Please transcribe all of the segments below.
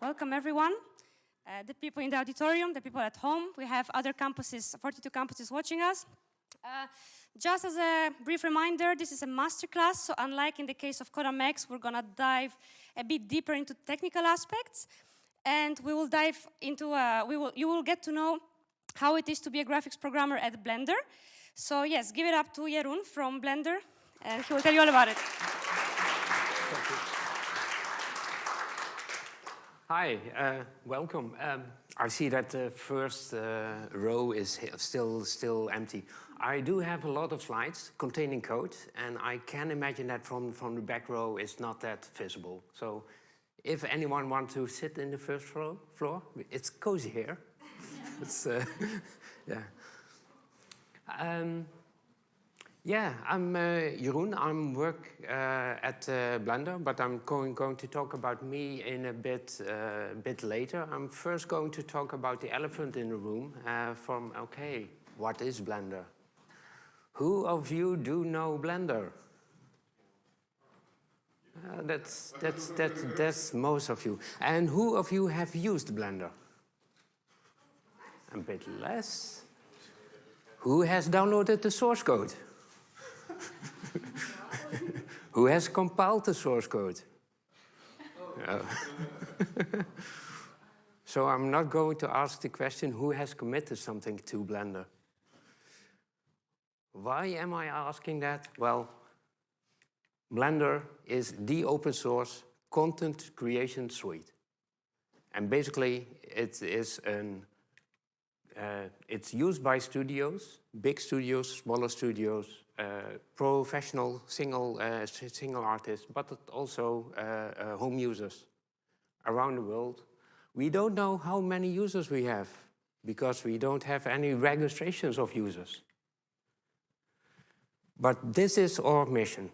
Welcome, everyone. The people in the auditorium, the people at home. We have other campuses, 42 campuses watching us. Just as a brief reminder, this is a masterclass, so unlike in the case of Codam X, we're going to dive a bit deeper into technical aspects, and we will dive into, you will get to know how it is to be a graphics programmer at Blender. So yes, give it up to Jeroen from Blender, and he will tell you all about it. Hi, welcome. I see that the first row is still empty. I do have a lot of slides containing code, and I can imagine that from the back row it's not that visible. So if anyone wants to sit in the first floor, it's cozy here. It's, yeah. I'm Jeroen. I'm work at Blender, but I'm going to talk about me in a bit later. I'm first going to talk about the elephant in the room. What is Blender? Who of you do know Blender? That's most of you. And who of you have used Blender? A bit less. Who has downloaded the source code? Who has compiled the source code? Oh. So I'm not going to ask the question who has committed something to Blender. Why am I asking that? Well, Blender is the open source content creation suite. And basically it is it's used by studios, big studios, smaller studios, professional single artists, but also home users around the world. We don't know how many users we have because we don't have any registrations of users. But this is our mission.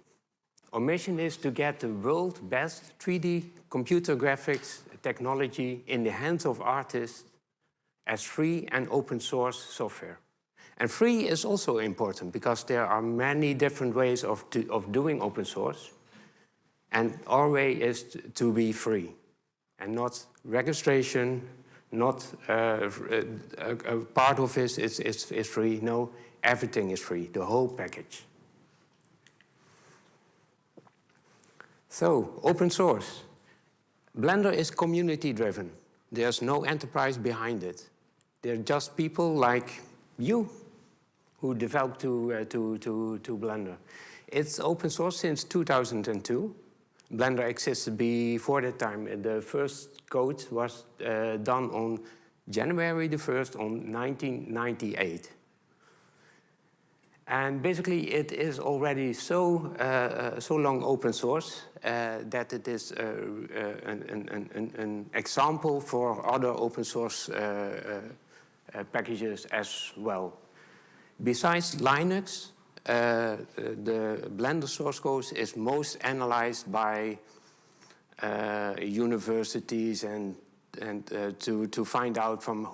Our mission is to get the world's best 3D computer graphics technology in the hands of artists as free and open source software. And free is also important because there are many different ways of doing open source. And our way is to be free and not registration, not a part of it is free. No, everything is free, the whole package. So, open source. Blender is community driven. There's no enterprise behind it. They're just people like you who developed to Blender. It's open source since 2002. Blender existed before that time. The first code was done on January the 1st on 1998. And basically it is already so long open source that it is an example for other open source packages as well. Besides Linux, the Blender source code is most analyzed by universities and to find out from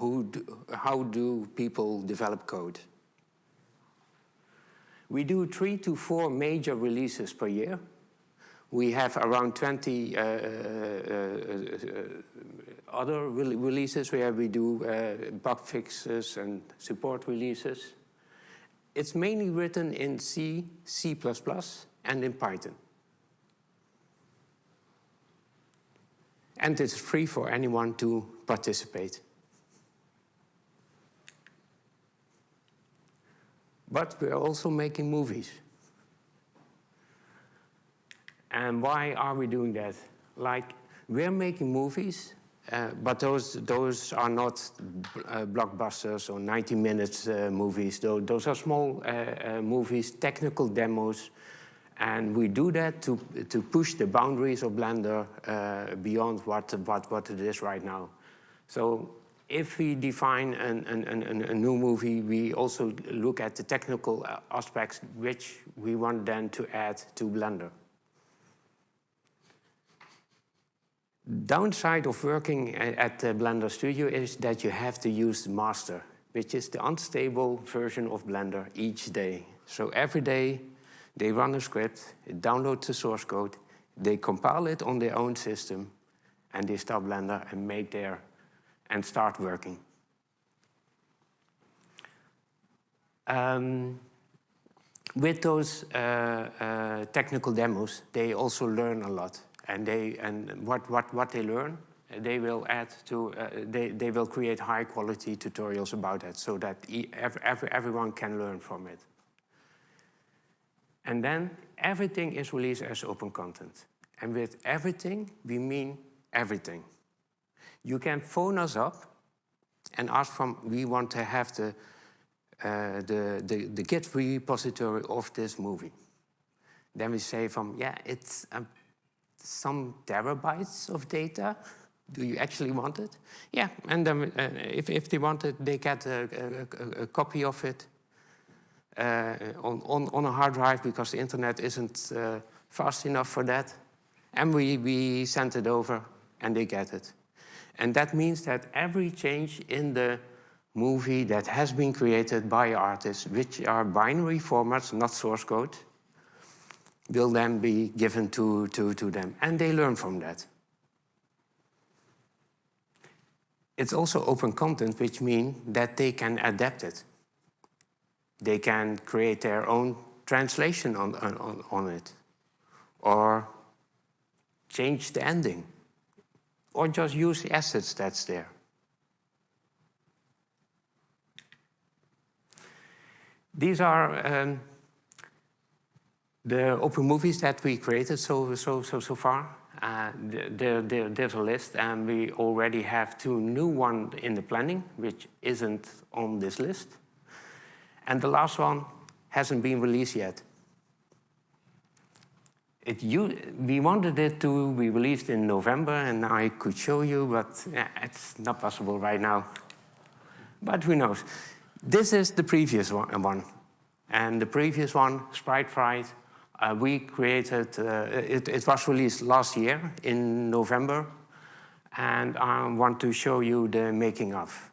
how do people develop code. We do 3 to 4 major releases per year. We have around 20 other releases where we do bug fixes and support releases. It's mainly written in C, C++, and in Python. And it's free for anyone to participate. But we're also making movies. And why are we doing that? Like, we're making movies, but those are not blockbusters or 90-minute movies. Those are small movies, technical demos, and we do that to push the boundaries of Blender beyond what it is right now. So if we define a new movie, we also look at the technical aspects which we want then to add to Blender. Downside of working at the Blender Studio is that you have to use the master, which is the unstable version of Blender each day. So every day they run a script, download the source code, they compile it on their own system, and they stop Blender and start working. With those technical demos, they also learn a lot, and what they learn, they will add to. They will create high quality tutorials about it, so that everyone can learn from it. And then everything is released as open content, and with everything we mean everything. You can phone us up and ask we want to have the Git repository of this movie. Then we say yeah, it's some terabytes of data. Do you actually want it? Yeah, and then if they want it, they get a copy of it on a hard drive, because the internet isn't fast enough for that. And we send it over, and they get it. And that means that every change in the movie that has been created by artists, which are binary formats, not source code, will then be given to them. And they learn from that. It's also open content, which means that they can adapt it. They can create their own translation on it, or change the ending, or just use the assets that's there. These are the open movies that we created so far. There's a list, and we already have 2 new ones in the planning, which isn't on this list. And the last one hasn't been released yet. We wanted it to be released in November, and I could show you, but it's not possible right now. But who knows? This is the previous one. And the previous one, Sprite Fright, we created, it was released last year in November, and I want to show you the making of.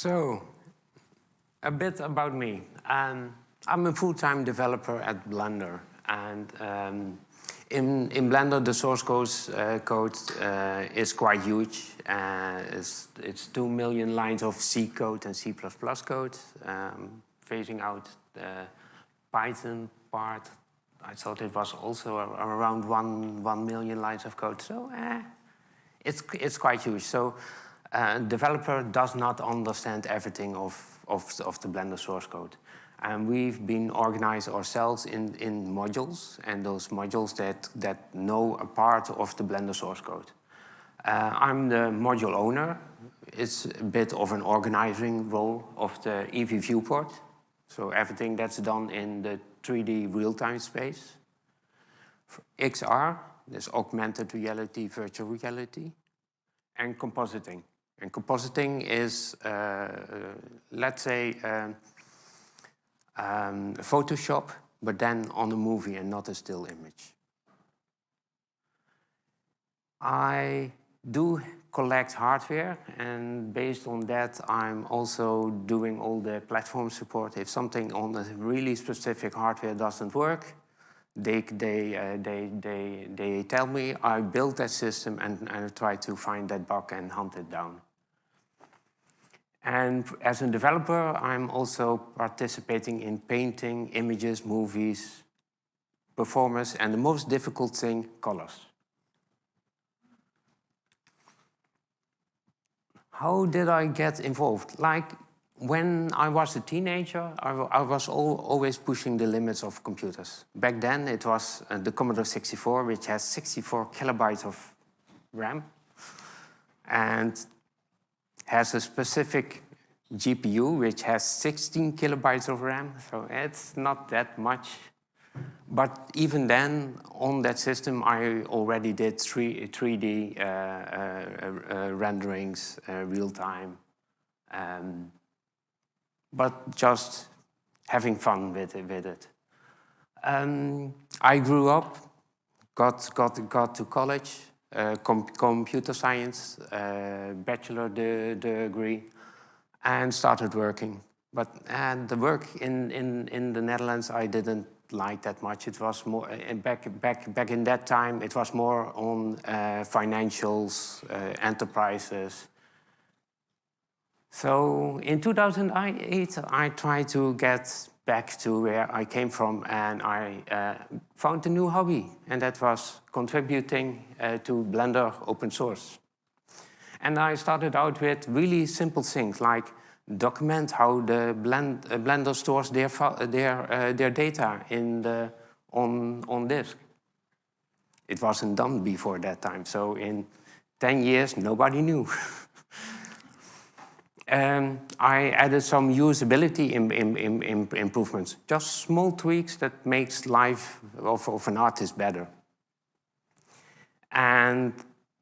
So, a bit about me. I'm a full-time developer at Blender, and in Blender the source code is quite huge. It's 2 million lines of C code and C++ code, phasing out the Python part. I thought it was also around 1 million lines of code. So It's quite huge. So a developer does not understand everything of the Blender source code. And we've been organized ourselves in modules, and those modules that know a part of the Blender source code. I'm the module owner. It's a bit of an organizing role of the EV viewport. So everything that's done in the 3D real-time space. For XR, there's augmented reality, virtual reality, and compositing. And compositing is, let's say, Photoshop, but then on a movie and not a still image. I do collect hardware, and based on that, I'm also doing all the platform support. If something on a really specific hardware doesn't work, they tell me, I build that system and I try to find that bug and hunt it down. And as a developer, I'm also participating in painting, images, movies, performance, and the most difficult thing, colors. How did I get involved? Like, when I was a teenager, I was always pushing the limits of computers. Back then, it was the Commodore 64, which has 64 kilobytes of RAM, and has a specific GPU, which has 16 kilobytes of RAM, so it's not that much. But even then, on that system, I already did 3D renderings, real-time, but just having fun with it. I grew up, got to college, computer science, bachelor degree, and started working. But the work in the Netherlands, I didn't like that much. It was more back in that time. It was more on financials, enterprises. So in 2008, I tried to get back to where I came from, and I found a new hobby, and that was contributing to Blender open source. And I started out with really simple things like document how the Blender stores their data on disk. It wasn't done before that time, so in 10 years, nobody knew. I added some usability improvements, just small tweaks that makes life of an artist better. And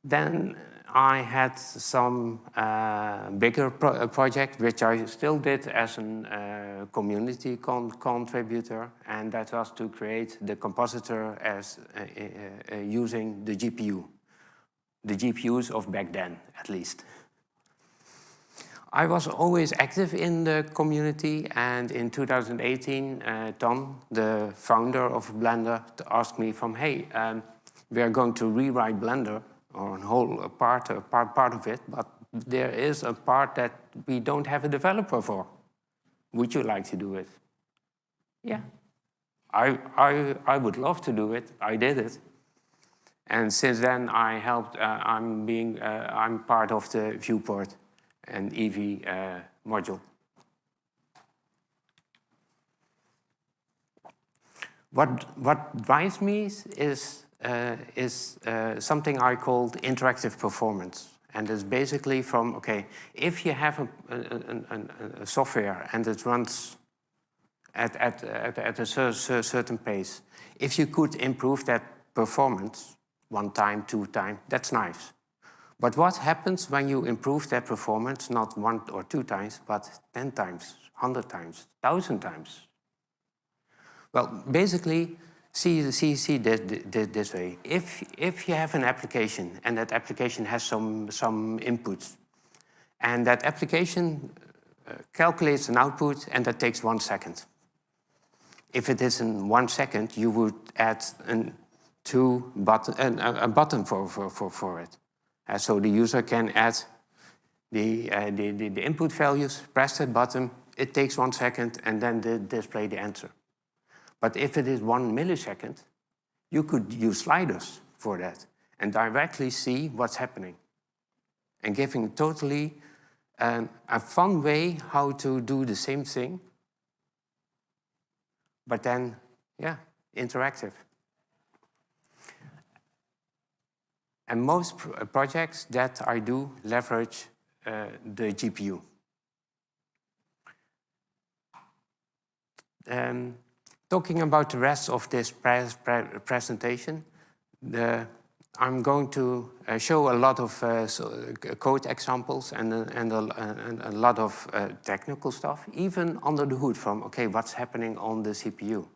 then I had some bigger project, which I still did as a community contributor, and that was to create the compositor as using the GPU, the GPUs of back then, at least. I was always active in the community, and in 2018, Tom, the founder of Blender, asked me from, hey, we are going to rewrite Blender, or a whole part of it, but there is a part that we don't have a developer for. Would you like to do it? Yeah. I would love to do it. I did it. And since then, I helped, I'm part of the viewport and EV module. What drives me is something I called interactive performance. And it's basically from, okay, if you have a software and it runs at a certain pace, if you could improve that performance 1 time, 2 times, that's nice. But what happens when you improve that performance, not 1 or 2 times, but 10 times, 100 times, 1,000 times? Well, basically, see this way. If you have an application and that application has some inputs, and that application calculates an output and that takes 1 second. If it is in 1 second, you would add a button for it. So the user can add the input values, press that button, it takes 1 second, and then display the answer. But if it is 1 millisecond, you could use sliders for that and directly see what's happening. and giving totally a fun way how to do the same thing, but then, yeah, interactive. And most projects that I do leverage the GPU. Talking about the rest of this presentation, I'm going to show a lot of code examples and a lot of technical stuff, even under the hood from, okay, what's happening on the CPU.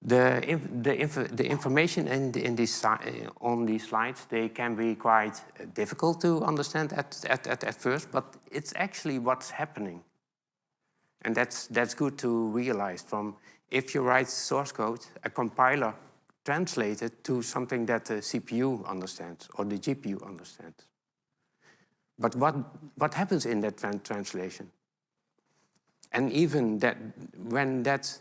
The information in these, on these slides, they can be quite difficult to understand at first, but it's actually what's happening. And that's good to realize from, if you write source code, a compiler translates it to something that the CPU understands or the GPU understands. But what happens in that translation? And even that, when that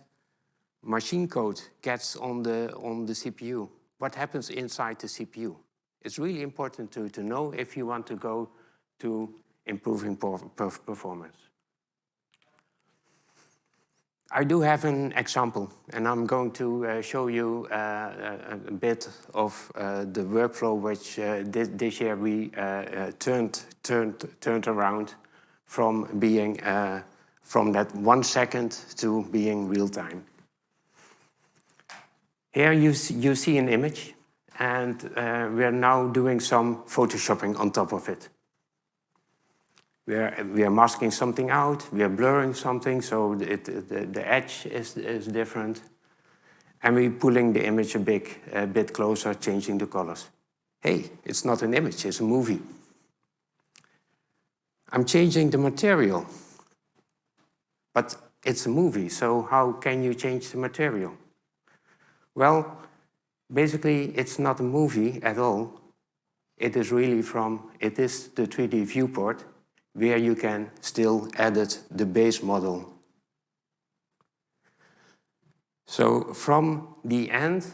machine code gets on the CPU, what happens inside the CPU? It's really important to know if you want to go to improving performance. I do have an example, and I'm going to show you a bit of the workflow which this year we turned around from being from that 1 second to being real time. Here you see an image, and we are now doing some photoshopping on top of it. We are masking something out, we are blurring something, so the edge is different. And we're pulling the image a bit closer, changing the colors. Hey, it's not an image, it's a movie. I'm changing the material, but it's a movie, so how can you change the material? Well, basically, it's not a movie at all. It is really it is the 3D viewport, where you can still edit the base model. So from the end,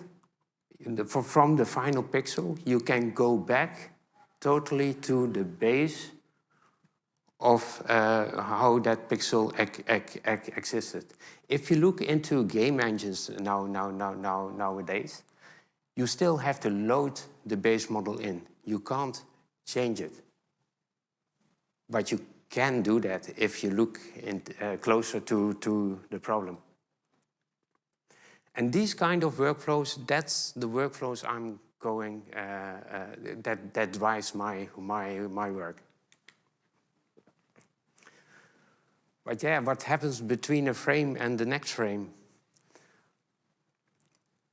from the final pixel, you can go back totally to the base of how that pixel existed. If you look into game engines nowadays, you still have to load the base model in. You can't change it. But you can do that if you look closer to the problem. And these kind of workflows, that's the workflows I'm going, that drives my work. But yeah, what happens between a frame and the next frame?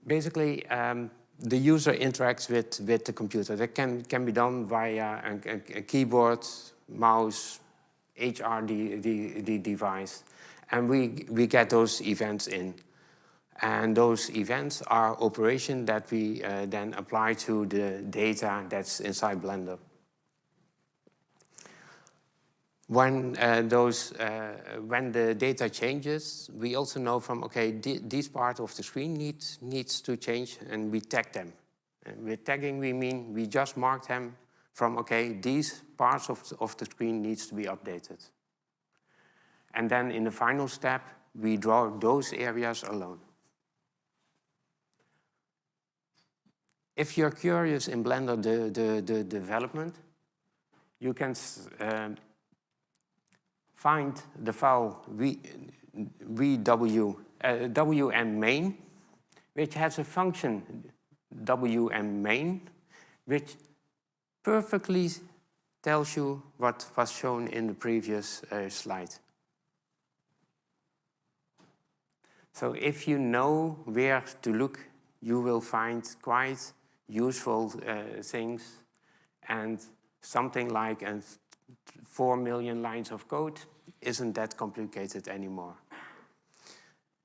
Basically, the user interacts with the computer. That can be done via a keyboard, mouse, HRD device, and we get those events in. And those events are operation that we then apply to the data that's inside Blender. When the data changes, we also know from, okay, this part of the screen needs to change, and we tag them. And with tagging, we mean we just mark them from, okay, these parts of the screen needs to be updated. And then in the final step, we draw those areas alone. If you're curious in Blender, the development, you can find the file wm-main, which has a function wm-main, which perfectly tells you what was shown in the previous slide. So if you know where to look, you will find quite useful things, and something like 4 million lines of code isn't that complicated anymore.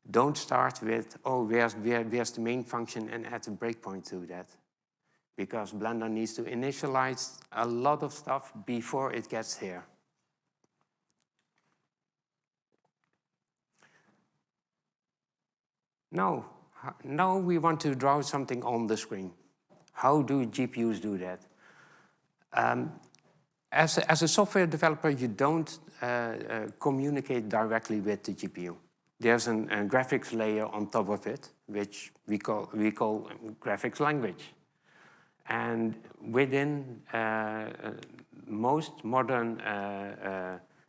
Don't start with, oh, where's the main function, and add a breakpoint to that. Because Blender needs to initialize a lot of stuff before it gets here. Now we want to draw something on the screen. How do GPUs do that? As a software developer, you don't communicate directly with the GPU. There's a graphics layer on top of it, which we call graphics language. And within most modern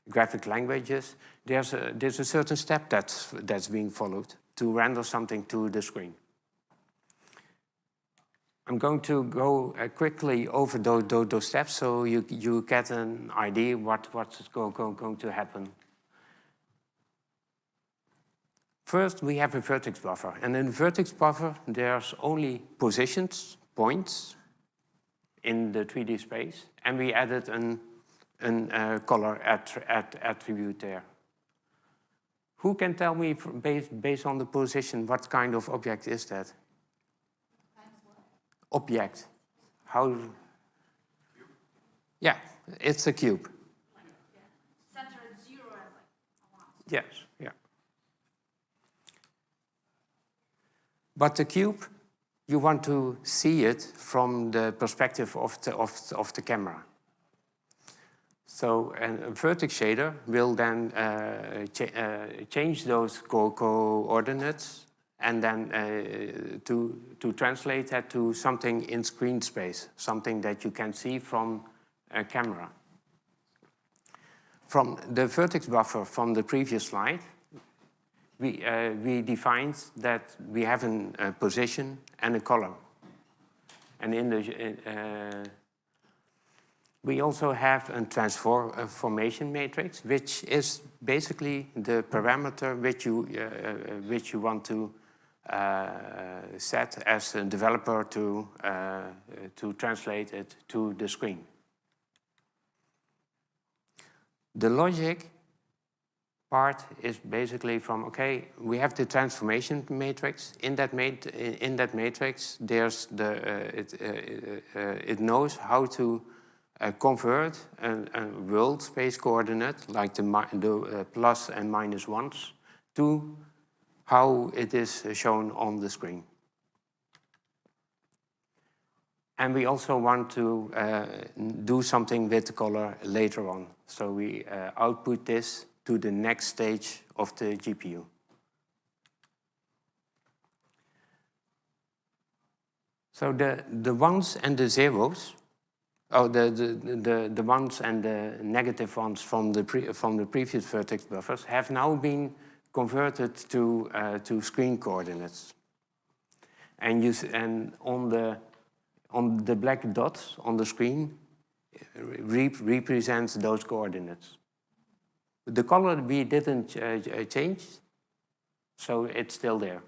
graphic languages, there's a certain step that's being followed to render something to the screen. I'm going to go quickly over those steps so you get an idea what's going to happen. First, we have a vertex buffer. And in the vertex buffer, there's only positions, points, in the 3D space. And we added a color attribute there. Who can tell me, based on the position, what kind of object is that? Object. How? Yeah, it's a cube. Center at 0 and like 1. Yes, yeah. But the cube, you want to see it from the perspective of the camera. So a vertex shader will then change those coordinates and then to translate that to something in screen space, something that you can see from a camera. From the vertex buffer from the previous slide, we defined that we have a position and a color. And in the we also have a transformation matrix, which is basically the parameter which you want to set as a developer to translate it to the screen. The logic part is basically from, okay, we have the transformation matrix. In that matrix, there's it knows how to convert a world space coordinate, like the plus and minus ones, to how it is shown on the screen. And we also want to do something with the color later on. So we output this to the next stage of the GPU. So the ones and the zeros, the ones and the negative ones from the previous vertex buffers have now been converted to screen coordinates. And on the black dots on the screen represents those coordinates. The color we didn't change, so it's still there.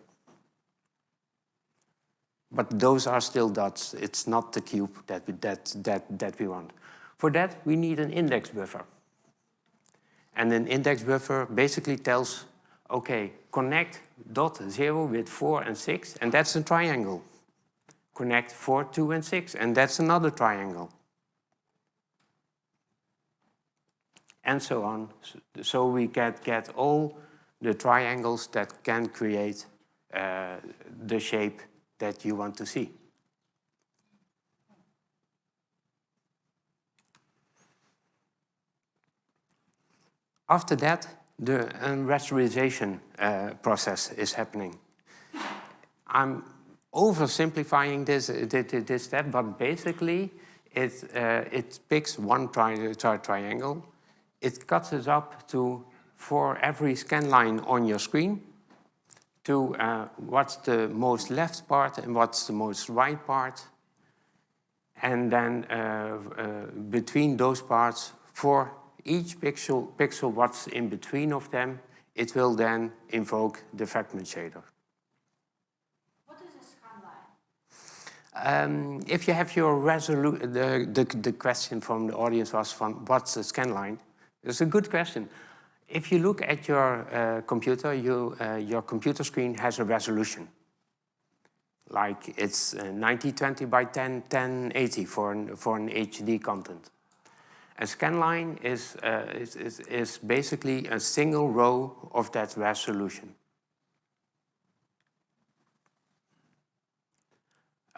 But those are still dots. It's not the cube that we want. For that, we need an index buffer. And an index buffer basically tells, okay, connect dot 0 with 4 and 6, and that's a triangle. Connect 4, 2, and 6, and that's another triangle. And so on. So we get all the triangles that can create the shape that you want to see. After that, the rasterization process is happening. I'm oversimplifying this step, but basically it picks one triangle. It cuts it up to, for every scan line on your screen, to what's the most left part and what's the most right part. And then between those parts, for each pixel what's in between of them, it will then invoke the fragment shader. What is a scan line? If you have your the question from the audience was from what's a scan line? It's a good question. If you look at your computer, your computer screen has a resolution. Like it's 1920 by 1080 for an HD content. A scan line is basically a single row of that resolution.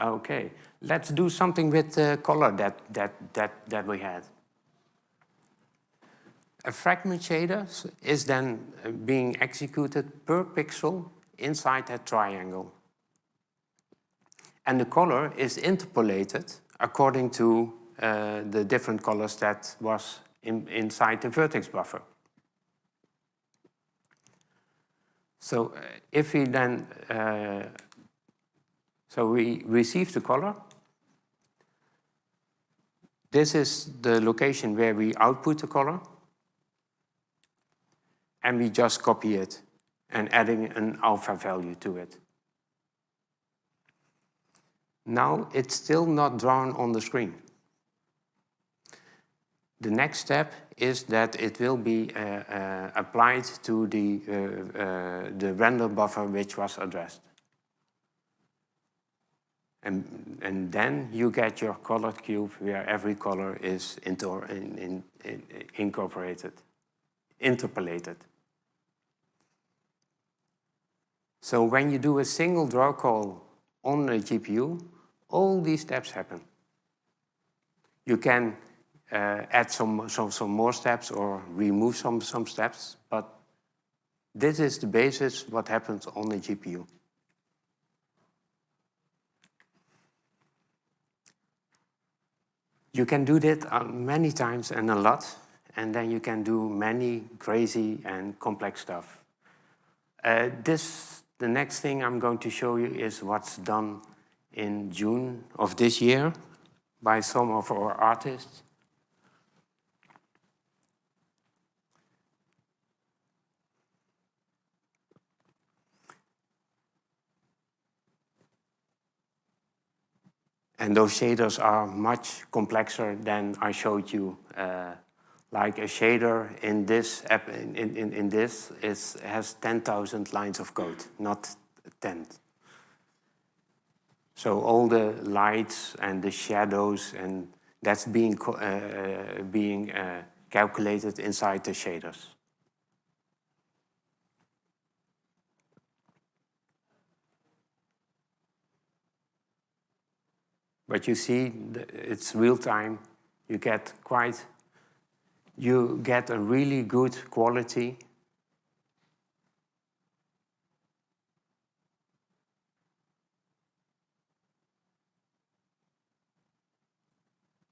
Okay, let's do something with the color that we had. A fragment shader is then being executed per pixel inside that triangle. And the color is interpolated according to the different colors that was inside the vertex buffer. So if we then, so we receive the color. This is the location where we output the color. And we just copy it and adding an alpha value to it. Now it's still not drawn on the screen. The next step is that it will be applied to the render buffer which was addressed. And then you get your colored cube where every color is incorporated, interpolated. So when you do a single draw call on the GPU, all these steps happen. You can add some more steps or remove some steps, but this is the basis what happens on the GPU. You can do that many times and a lot, and then you can do many crazy and complex stuff. The next thing I'm going to show you is what's done in June of this year by some of our artists. And those shaders are much complexer than I showed you. Like a shader in this app, in this has 10,000 lines of code, not 10. So all the lights and the shadows, and that's being calculated inside the shaders. But you see, it's real time. You get a really good quality.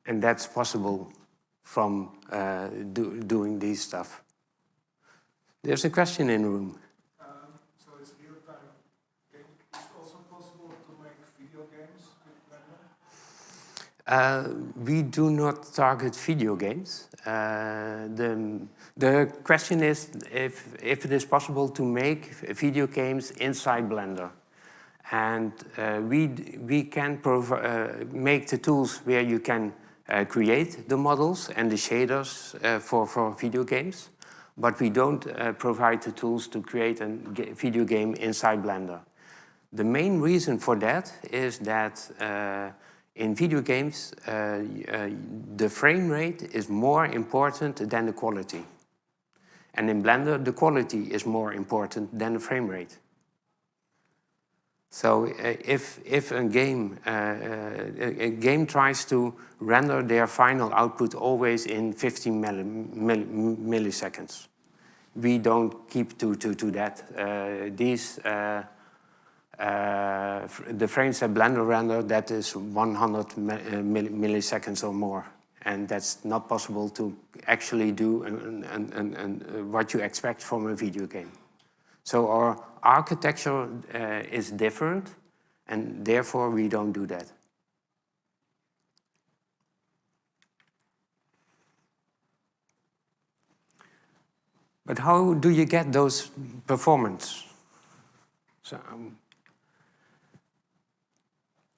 And that's possible from doing this stuff. There's a question in the room. So it's real time. Is it also possible to make video games with Blender? We do not target video games. The question is if it is possible to make video games inside Blender. And we can make the tools where you can create the models and the shaders for video games, but we don't provide the tools to create a video game inside Blender. The main reason for that is that in video games, the frame rate is more important than the quality. And in Blender, the quality is more important than the frame rate. So if a game tries to render their final output always in 15 milliseconds, we don't keep to that. The frames that Blender render, that is 100 milliseconds or more. And that's not possible to actually do what you expect from a video game. So our architecture is different, and therefore we don't do that. But how do you get those performance? So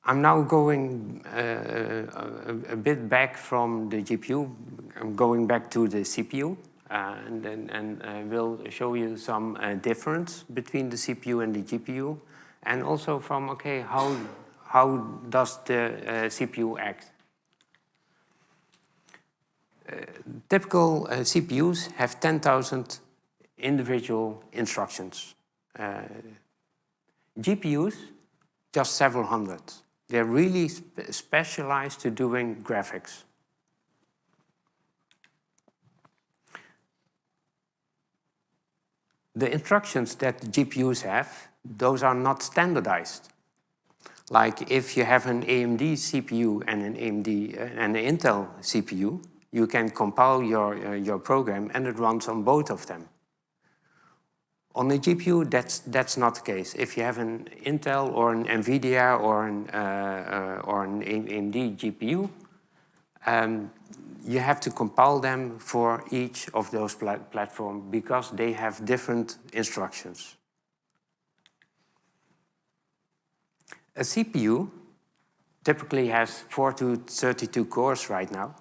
I'm now going a bit back from the GPU. I'm going back to the CPU. And we'll show you some difference between the CPU and the GPU, and also from, okay, how does the CPU act? Typical CPUs have 10,000 individual instructions. GPUs, just several hundred. They're really specialized to doing graphics. The instructions that the GPUs have, those are not standardized. Like if you have an AMD CPU and an and an Intel CPU, you can compile your program and it runs on both of them. On a GPU, that's not the case. If you have an Intel or an NVIDIA or an AMD GPU, you have to compile them for each of those platforms because they have different instructions. A CPU typically has 4 to 32 cores right now,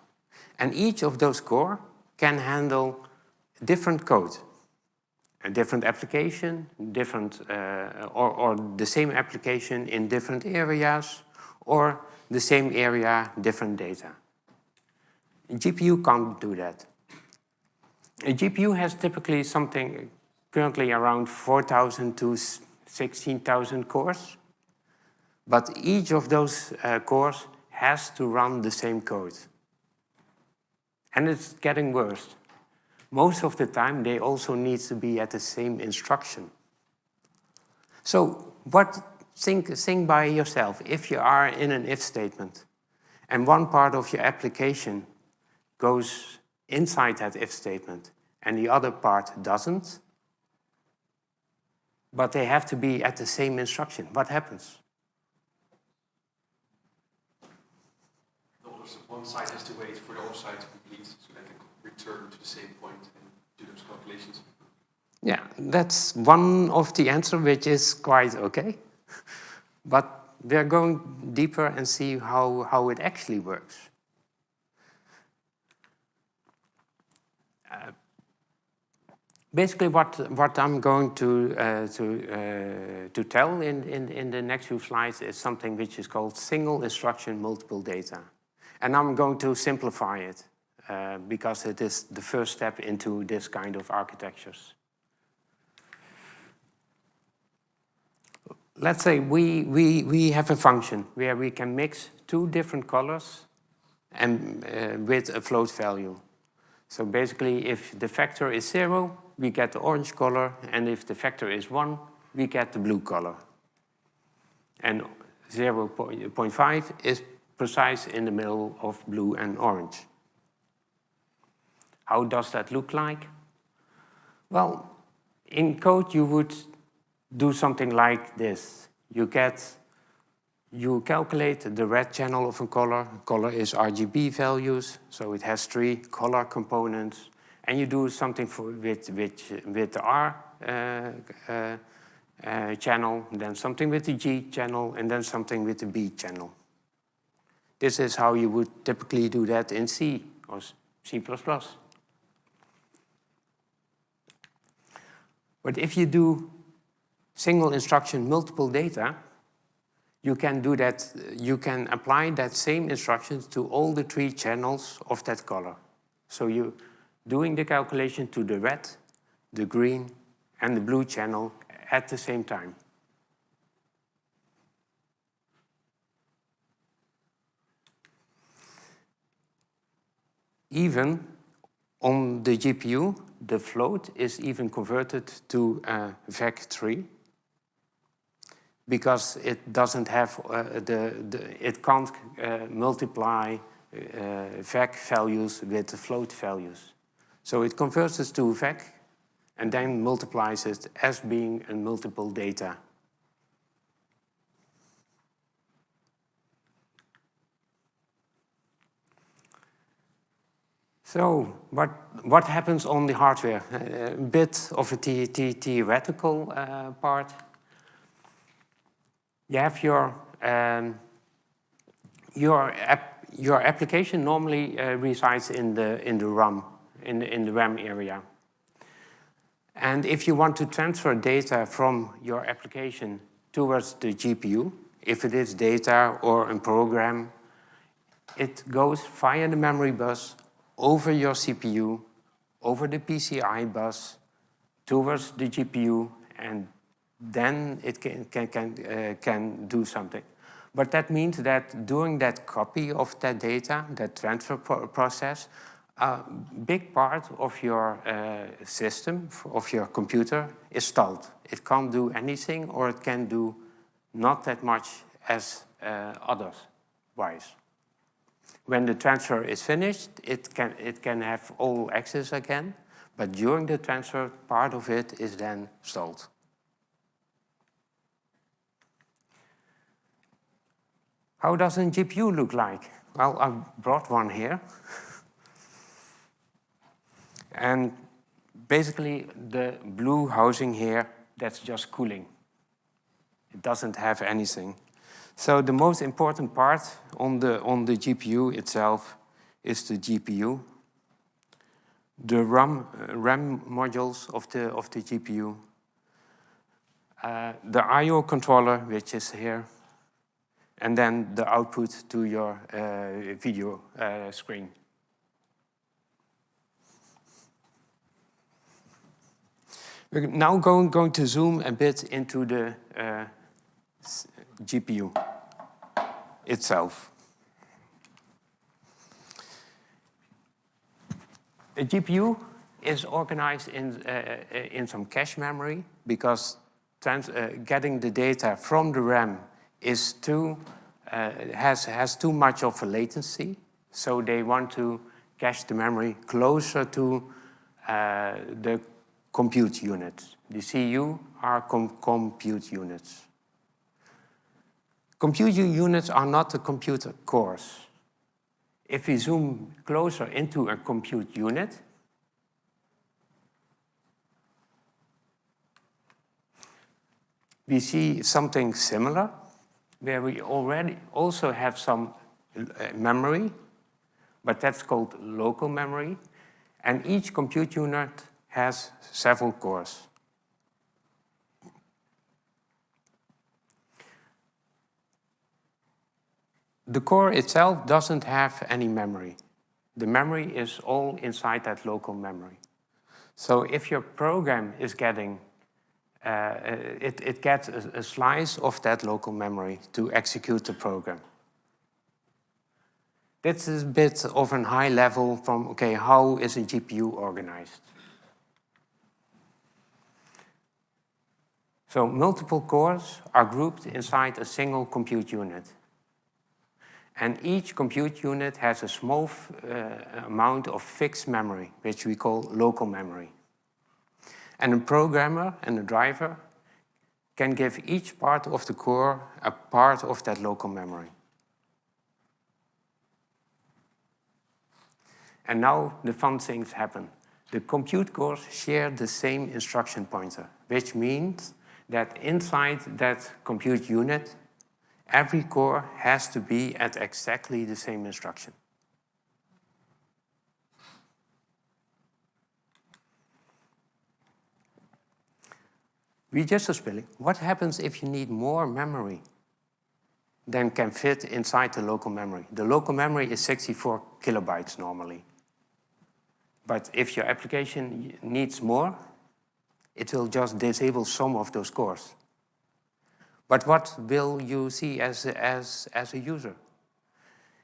and each of those cores can handle different code. A different application, or the same application in different areas, or the same area, different data. A GPU can't do that. A GPU has typically something currently around 4,000 to 16,000 cores, but each of those cores has to run the same code. And it's getting worse. Most of the time, they also need to be at the same instruction. So think by yourself. If you are in an if statement, and one part of your application goes inside that if statement, and the other part doesn't, but they have to be at the same instruction, what happens? One side has to wait for the other side to complete, so they can return to the same point and do those calculations. Yeah, that's one of the answers, which is quite okay. But we're going deeper and see how it actually works. Basically, what I'm going to tell in the next few slides is something which is called single instruction multiple data. And I'm going to simplify it because it is the first step into this kind of architectures. Let's say we have a function where we can mix two different colors and with a float value. So basically, if the factor is 0, we get the orange color, and if the factor is 1, we get the blue color. And 0.5 is precise in the middle of blue and orange. How does that look like? Well, in code you would do something like this. You calculate the red channel of a color. Color is RGB values, so it has 3 color components. And you do something with the R channel, then something with the G channel, and then something with the B channel. This is how you would typically do that in C or C++. But if you do single instruction multiple data, you can do that. You can apply that same instructions to all the 3 channels of that color. So you're doing the calculation to the red, the green, and the blue channel at the same time. Even on the GPU, the float is even converted to VEC3 because it doesn't have it can't multiply VEC values with the float values. So it converts it to VEC and then multiplies it as being a multiple data. So what happens on the hardware? A bit of a theoretical part. You have your application normally resides in the RAM, in the RAM area. And if you want to transfer data from your application towards the GPU, if it is data or a program, it goes via the memory bus over your CPU, over the PCI bus, towards the GPU, and then it can do something. But that means that during that copy of that data, that transfer process, A big part of your system, of your computer, is stalled. It can't do anything, or it can do not that much as otherwise. When the transfer is finished, it can have all access again, but during the transfer, part of it is then stalled. How does a GPU look like? Well, I brought one here. And basically, the blue housing here, that's just cooling. It doesn't have anything. So the most important part on the GPU itself is the GPU, the RAM modules of the GPU, the I/O controller, which is here, and then the output to your video screen. We're now going to zoom a bit into the GPU itself. A GPU is organized in some cache memory because getting the data from the RAM is has too much of a latency, so they want to cache the memory closer to the compute units. The CU are compute units. Compute units are not the computer cores. If we zoom closer into a compute unit, we see something similar, where we already also have some memory, but that's called local memory, and each compute unit has several cores. The core itself doesn't have any memory. The memory is all inside that local memory. So if your program is getting, it gets a slice of that local memory to execute the program. This is a bit of a high level from, okay, how is a GPU organized? So multiple cores are grouped inside a single compute unit. And each compute unit has a small amount of fixed memory, which we call local memory. And a programmer and a driver can give each part of the core a part of that local memory. And now the fun things happen. The compute cores share the same instruction pointer, which means that inside that compute unit, every core has to be at exactly the same instruction. We just are spilling. What happens if you need more memory than can fit inside the local memory? The local memory is 64 kilobytes normally. But if your application needs more, it will just disable some of those cores. But what will you see as a user?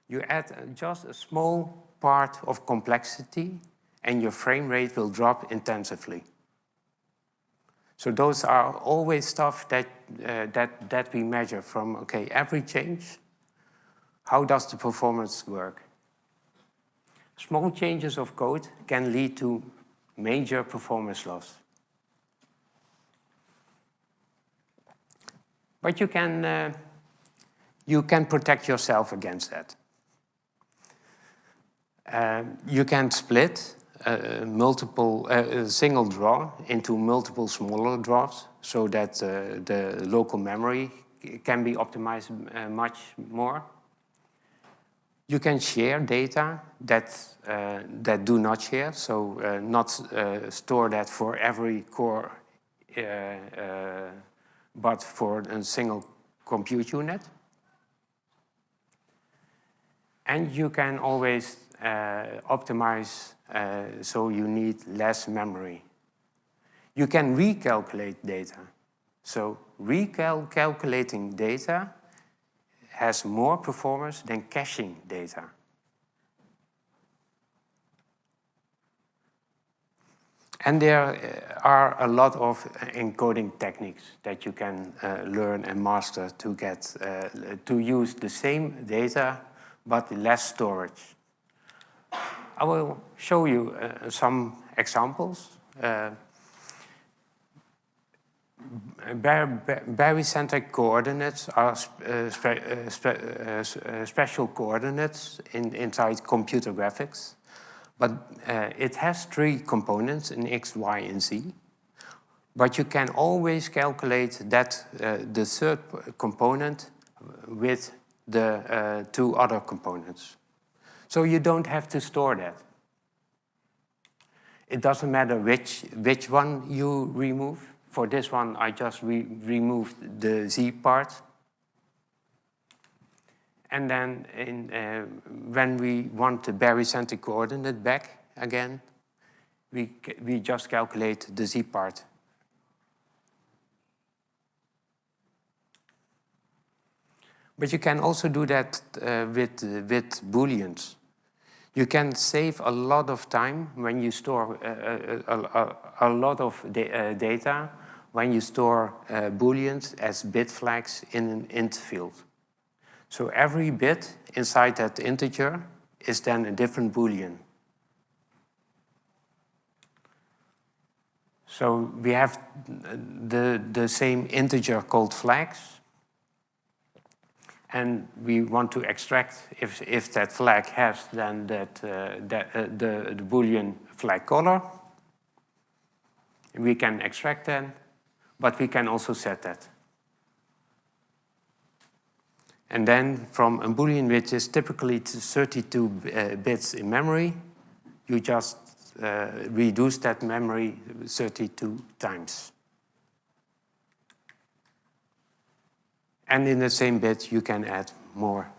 You add just a small part of complexity and your frame rate will drop intensively. So those are always stuff that we measure from, okay, every change, how does the performance work? Small changes of code can lead to major performance loss. But you can protect yourself against that. You can split a single draw into multiple smaller draws so that the local memory can be optimized much more. You can share data that do not share, so not store that for every core but for a single compute unit. And you can always optimize so you need less memory. You can recalculate data. So recalculating data has more performance than caching data. And there are a lot of encoding techniques that you can learn and master to get to use the same data but less storage. I will show you some examples. Barycentric coordinates are special coordinates inside computer graphics. But it has 3 components in X, Y, and Z. But you can always calculate that the third component with the 2 other components. So you don't have to store that. It doesn't matter which one you remove. For this one, I just removed the Z part. And then when we want the barycentric coordinate back again, we just calculate the Z part. But you can also do that with Booleans. You can save a lot of time when you store a lot of data, when you store Booleans as bit flags in an int field. So every bit inside that integer is then a different Boolean. So we have the same integer called flags. And we want to extract if that flag has then the Boolean flag color. We can extract that, but we can also set that. And then from a Boolean, which is typically 32 bits in memory, you just reduce that memory 32 times. And in the same bit, you can add more.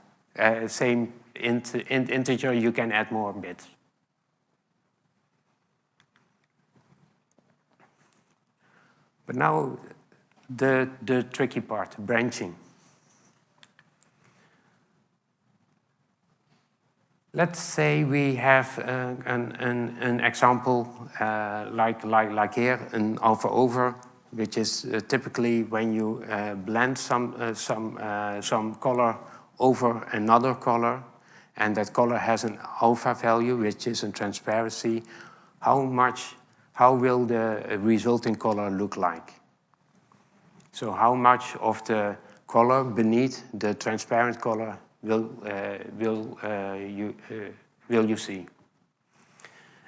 Same integer, you can add more bits. But now, the tricky part, branching. Let's say we have an example like here, an alpha over, which is typically when you blend some color over another color, and that color has an alpha value, which is a transparency. How will the resulting color look like? So how much of the color beneath the transparent color will you see?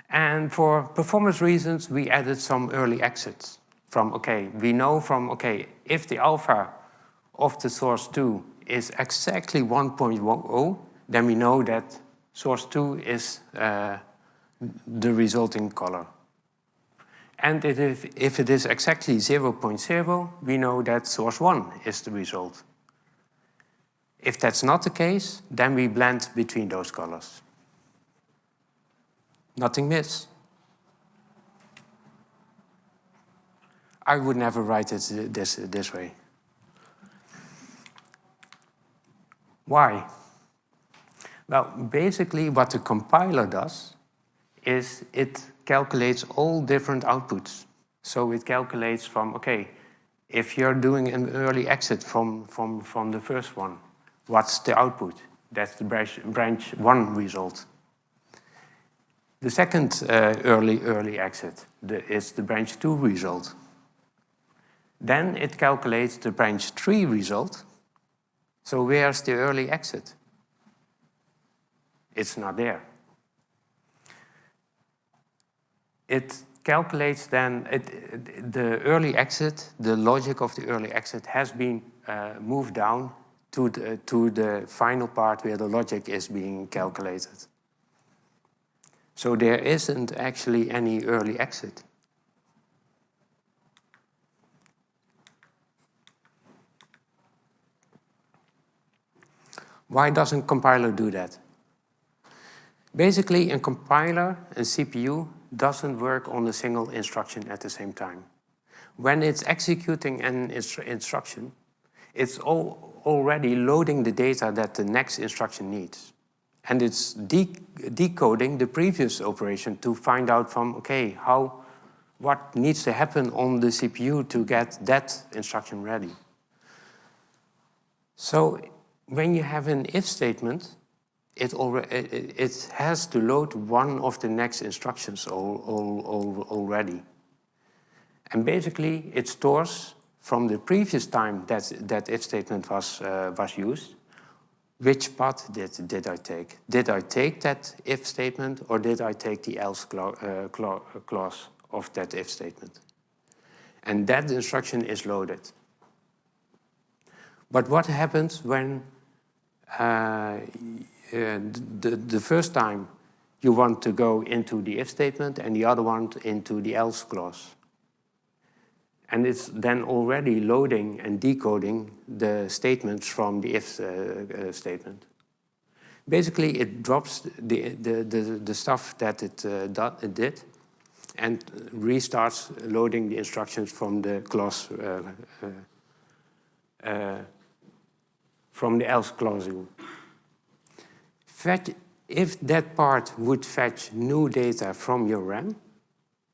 And for performance reasons, we added some early exits. We know from, if the alpha of the source 2 is exactly 1.10, then we know that source 2 is the resulting color. And if it is exactly 0.0, we know that source 1 is the result. If that's not the case, then we blend between those colors. Nothing missed. I would never write it this way. Why? Well, basically what the compiler does is it calculates all different outputs. So it calculates from, if you're doing an early exit from the first one, what's the output? That's the branch 1 result. The second early exit is the branch 2 result. Then it calculates the branch 3 result. So where's the early exit? It's not there. It calculates then, the early exit, the logic of the early exit has been moved down to the final part where the logic is being calculated. So there isn't actually any early exit. Why doesn't compiler do that? Basically, a compiler and CPU doesn't work on a single instruction at the same time. When it's executing an instruction, it's already loading the data that the next instruction needs. And it's decoding the previous operation to find out from, what needs to happen on the CPU to get that instruction ready. So when you have an if statement, it has to load one of the next instructions already. And basically, it stores from the previous time that if statement was used, which path did I take? Did I take that if statement, or did I take the else clause of that if statement? And that instruction is loaded. But what happens when the first time you want to go into the if statement and the other one into the else clause? And it's then already loading and decoding the statements from the if statement. Basically, it drops the stuff that it did and restarts loading the instructions from the clause, from the else clause. If that part would fetch new data from your RAM,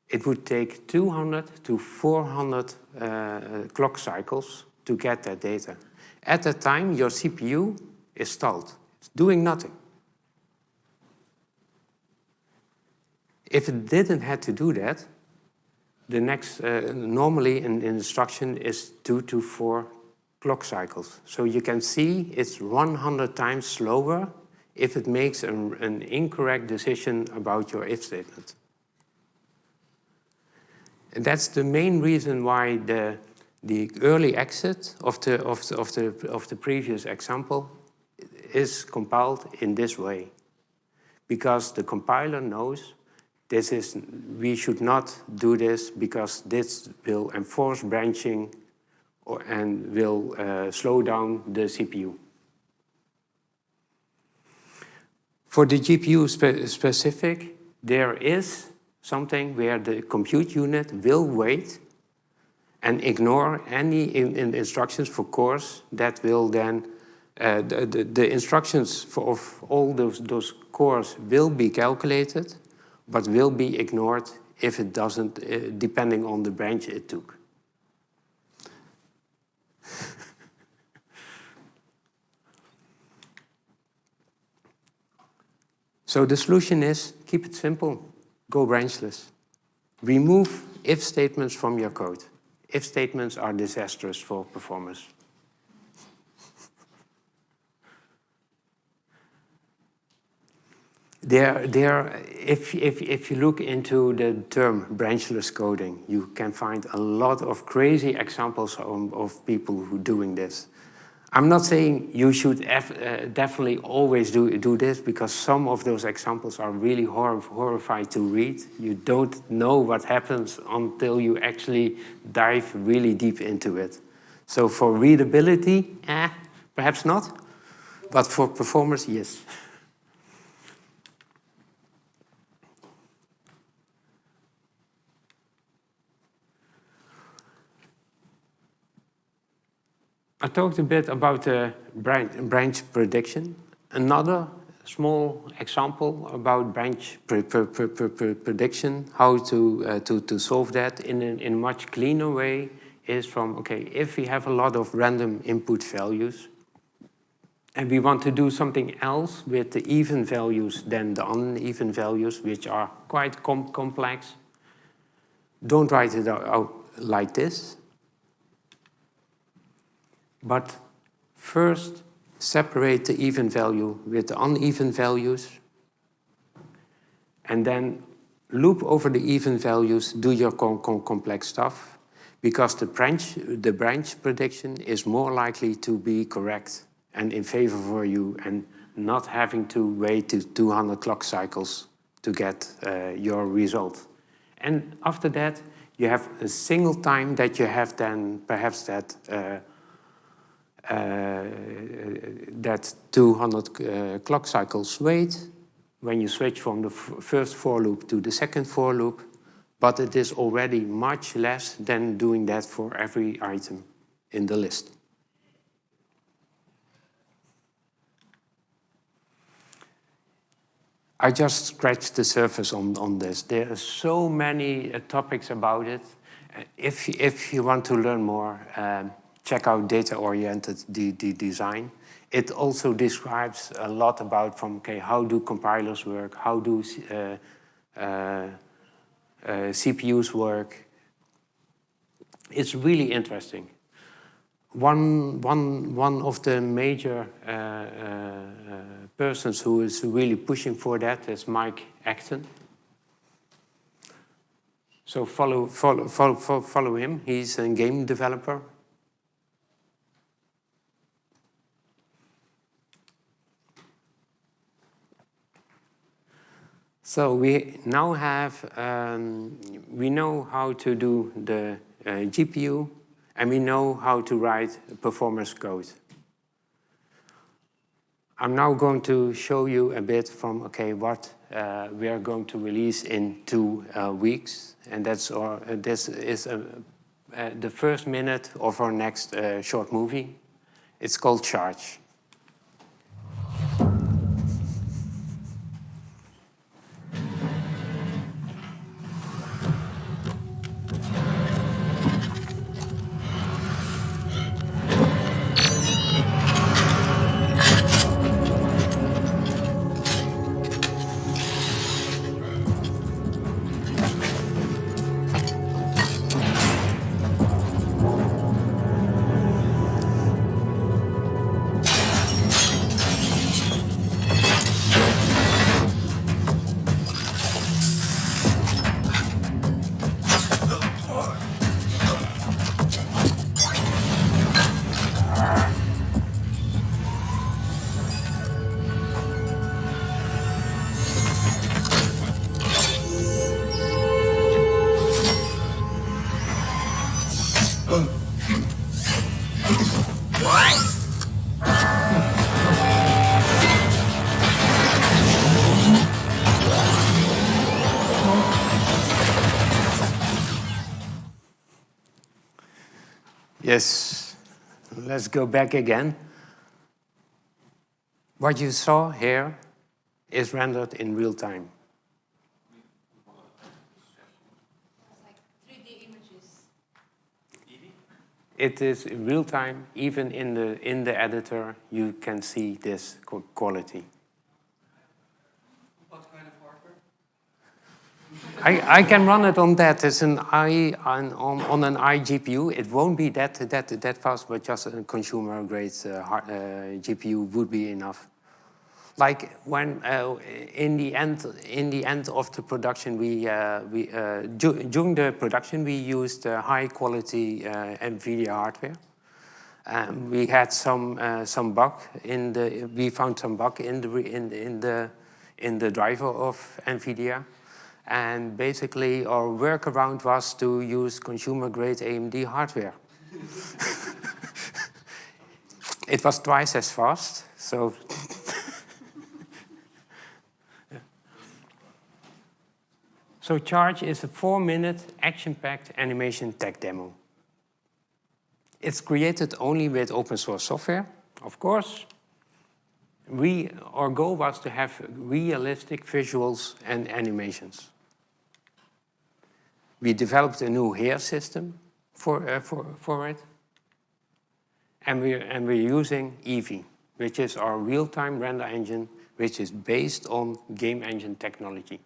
it would take 200 to 400 clock cycles to get that data. At that time, your CPU is stalled. It's doing nothing. If it didn't have to do that, the next, normally an instruction is 2 to 4 clock cycles. So you can see it's 100 times slower if it makes an incorrect decision about your if statement. And that's the main reason why the early exit of the previous example is compiled in this way, because the compiler knows we should not do this because this will enforce branching and will slow down the CPU. For the GPU specific, there is something where the compute unit will wait and ignore any instructions for cores that will then, the instructions of all those cores will be calculated, but will be ignored if it doesn't, depending on the branch it took. So the solution is, keep it simple. Go branchless. Remove if statements from your code. If statements are disastrous for performance. If you look into the term branchless coding, you can find a lot of crazy examples of people who are doing this. I'm not saying you should definitely always do this, because some of those examples are really horrifying to read. You don't know what happens until you actually dive really deep into it. So for readability, perhaps not, but for performance, yes. I talked a bit about branch prediction. Another small example about branch prediction, how to solve that in a much cleaner way, is from, okay, if we have a lot of random input values and we want to do something else with the even values than the uneven values, which are quite complex, don't write it out like this. But first, separate the even value with the uneven values, and then loop over the even values, do your complex stuff, because the branch prediction is more likely to be correct and in favor for you, and not having to wait to 200 clock cycles to get your result. And after that, you have a single time that you have then perhaps that 200 clock cycles wait when you switch from the first for loop to the second for loop, but it is already much less than doing that for every item in the list. I just scratched the surface on this. There are so many topics about it. If you want to learn more, check out data-oriented design. It also describes a lot about how do compilers work, how do CPUs work. It's really interesting. One of the major persons who is really pushing for that is Mike Acton. So follow him. He's a game developer. So we now have, we know how to do the GPU, and we know how to write performance code. I'm now going to show you a bit from, what we are going to release in 2 weeks. And this is the first minute of our next short movie. It's called Charge. Yes, let's go back again. What you saw here is rendered in real time. Like 3D images. It is real time. Even in the editor, you can see this quality. What kind of hardware? I can run it on that. It's on an iGPU. It won't be that fast, but just a consumer grade GPU would be enough. Like when in the end of the production, during the production we used high quality NVIDIA hardware. We had some bug we found some bug in the driver of NVIDIA. And basically, our workaround was to use consumer-grade AMD hardware. It was twice as fast, so... Yeah. So Charge is a 4-minute, action-packed animation tech demo. It's created only with open source software, of course. Our goal was to have realistic visuals and animations. We developed a new hair system for it. And we're using Eevee, which is our real-time render engine, which is based on game engine technology.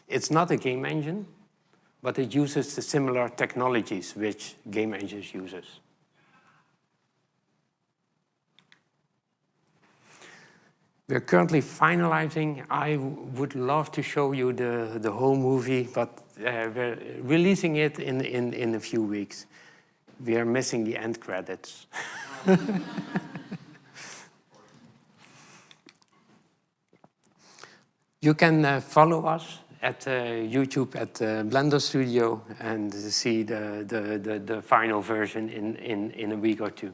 It's not a game engine, but it uses the similar technologies which game engines uses. We're currently finalizing. I would love to show you the whole movie, but we're releasing it in a few weeks. We are missing the end credits. You can follow us at YouTube at Blender Studio and see the final version in a week or 2.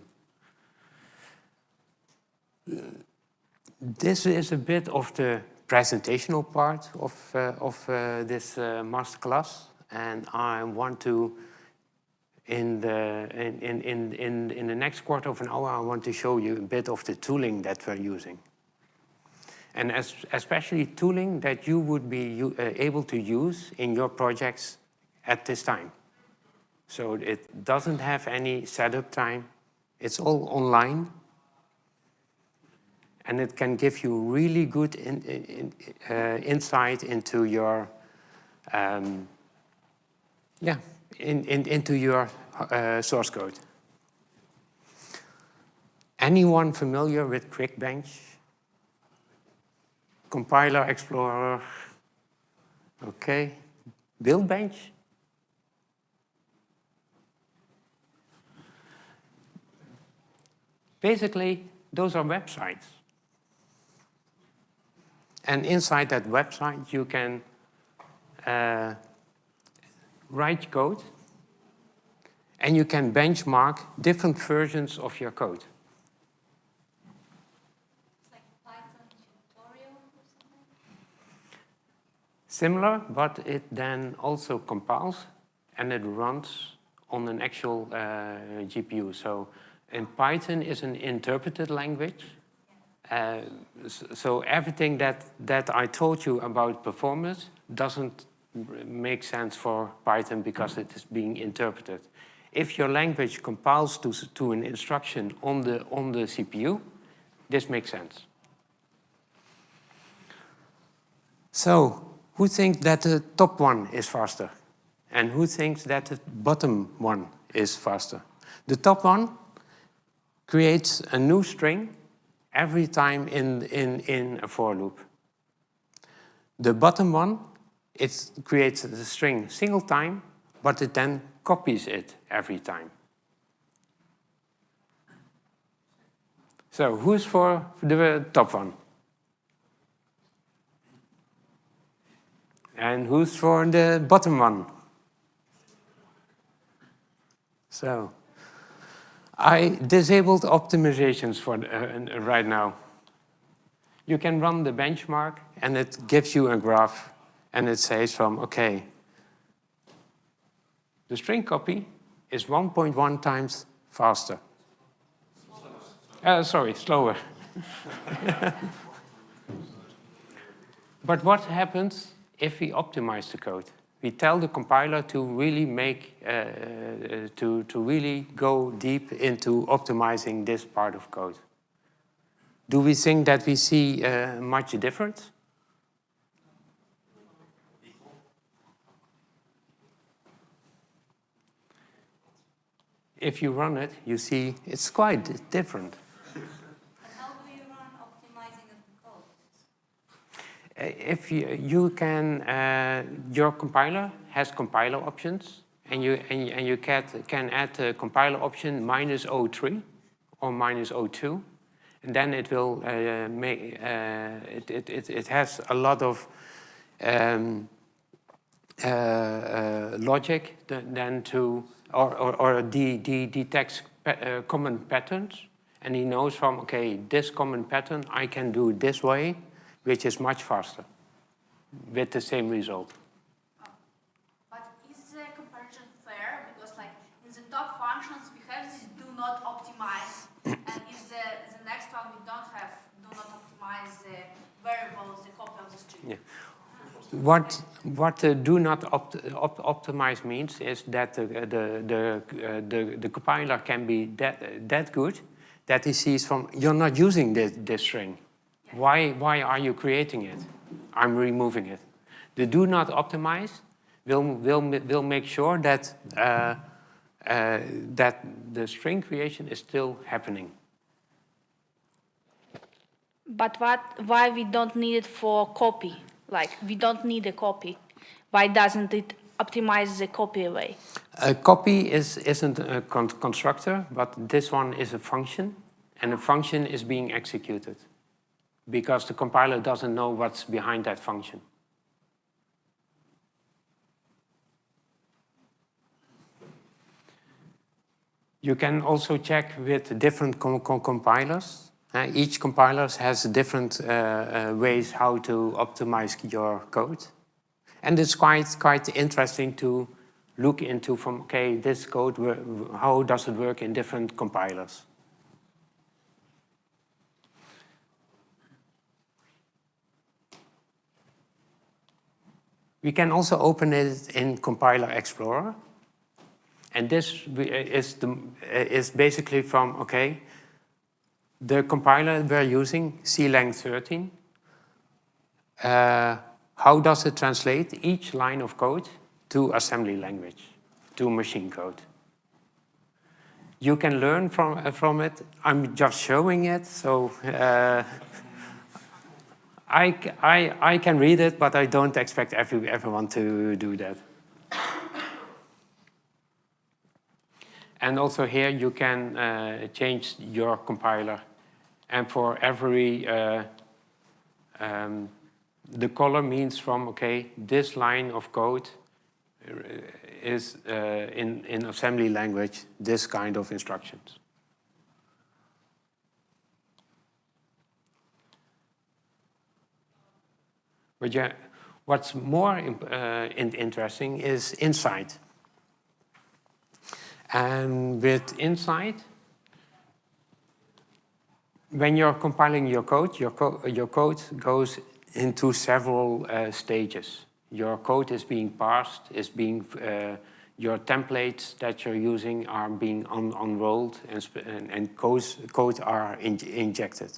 This is a bit of the presentational part of this masterclass, and I want to, in the next quarter of an hour, I want to show you a bit of the tooling that we're using. and especially tooling that you would be able to use in your projects at this time. So it doesn't have any setup time. It's all online. And it can give you really good insight into your, into your source code. Anyone familiar with QuickBench? Compiler Explorer? Okay. BuildBench? Basically, those are websites. And inside that website, you can write code, and you can benchmark different versions of your code. It's like Python tutorial or something? Similar, but it then also compiles, and it runs on an actual GPU. So in Python is an interpreted language. So everything that I told you about performance doesn't make sense for Python because it is being interpreted. If your language compiles to an instruction on the CPU, this makes sense. So who thinks that the top one is faster? And who thinks that the bottom one is faster? The top one creates a new string every time in a for loop. The bottom one, it creates the string single time, but it then copies it every time. So who's for the top one? And who's for the bottom one? So I disabled optimizations for right now. You can run the benchmark, and it gives you a graph, and it says okay, the string copy is 1.1 times faster. Slower. But what happens if we optimize the code? We tell the compiler to really make, to really go deep into optimizing this part of code. Do we think that we see much difference? If you run it, you see it's quite different. How do you run optimizing of the code? If you can, your compiler has compiler options, and you can add a compiler option -03 or -02, and then it will make it has a lot of logic then to or detects common patterns, and he knows from this common pattern I can do this way, which is much faster, with the same result. But is the comparison fair? Because like in the top functions we have this do not optimize, and if the next one we don't have do not optimize the variables, the copy of the string. Yeah. What do not optimize means is that the compiler can be that good that he sees from you're not using this string. Why are you creating it? I'm removing it. The do not optimize will make sure that that the string creation is still happening. But why we don't need it for copy? Like we don't need a copy. Why doesn't it optimize the copy away? A copy isn't a constructor, but this one is a function, and a function is being executed because the compiler doesn't know what's behind that function. You can also check with different compilers. Each compiler has different ways how to optimize your code. And it's quite interesting to look into from, okay, this code, how does it work in different compilers? We can also open it in Compiler Explorer. And this is basically from, okay, the compiler we're using, CLang 13. How does it translate each line of code to assembly language, to machine code? You can learn from it. I'm just showing it, so I can read it, but I don't expect everyone to do that. And also here you can change your compiler. And for every, the color means from, okay, this line of code is in assembly language, this kind of instructions. But yeah, what's more interesting is Insight. And with Insight, when you're compiling your code, your code goes into several stages. Your code is being parsed, your templates that you're using are being unrolled, and code are injected.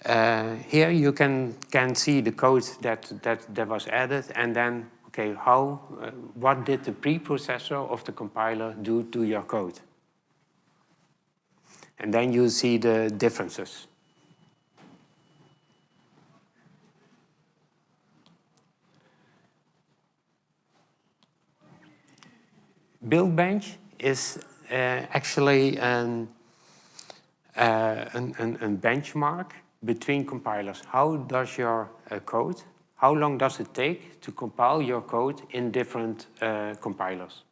Here you can see the code that was added, and then, okay, what did the preprocessor of the compiler do to your code? And then you see the differences. BuildBench is actually a benchmark between compilers. How does your code, how long does it take to compile your code in different compilers?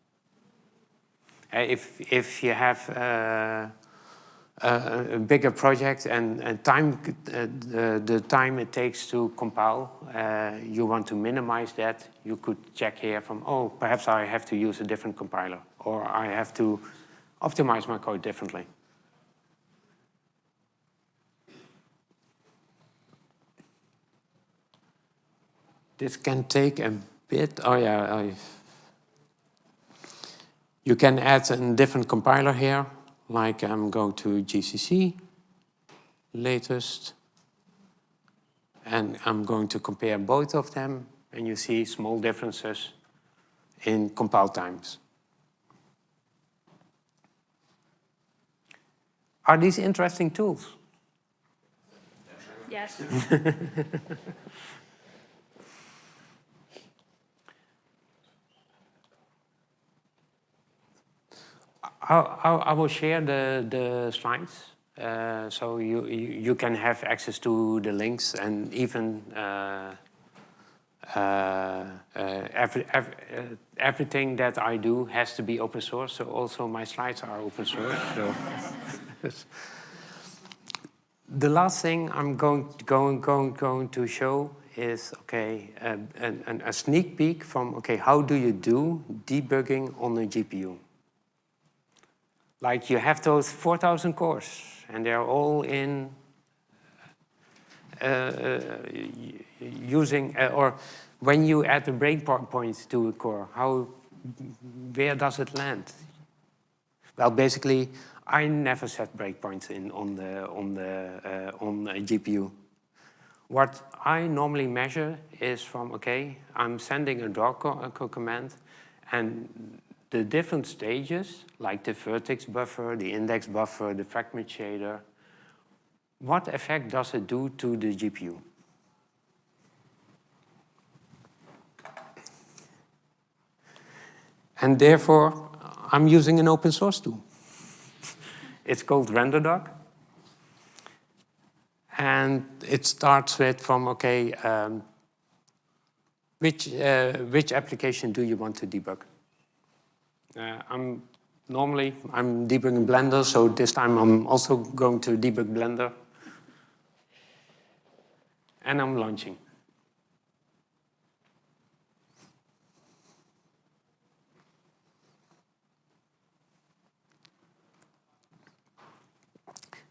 If you have a bigger project and the time it takes to compile, you want to minimize that, you could check here from, oh, perhaps I have to use a different compiler, or I have to optimize my code differently. This can take a bit. Oh yeah, you can add a different compiler here. Like I'm going to GCC, latest, and I'm going to compare both of them, and you see small differences in compile times. Are these interesting tools? Yes. I will share the slides, so you can have access to the links, and even everything that I do has to be open source. So also my slides are open source. So the last thing I'm going to show is, okay, a sneak peek from, okay, how do you do debugging on a GPU? Like you have those 4,000 cores, and they're all in using, or when you add a breakpoint to a core, where does it land? Well, basically, I never set breakpoints on a GPU. What I normally measure is from, okay, I'm sending a draw command, and the different stages, like the vertex buffer, the index buffer, the fragment shader, what effect does it do to the GPU? And therefore, I'm using an open source tool. It's called RenderDoc. And it starts with from, okay, which application do you want to debug? I'm debugging Blender, so this time I'm also going to debug Blender. And I'm launching.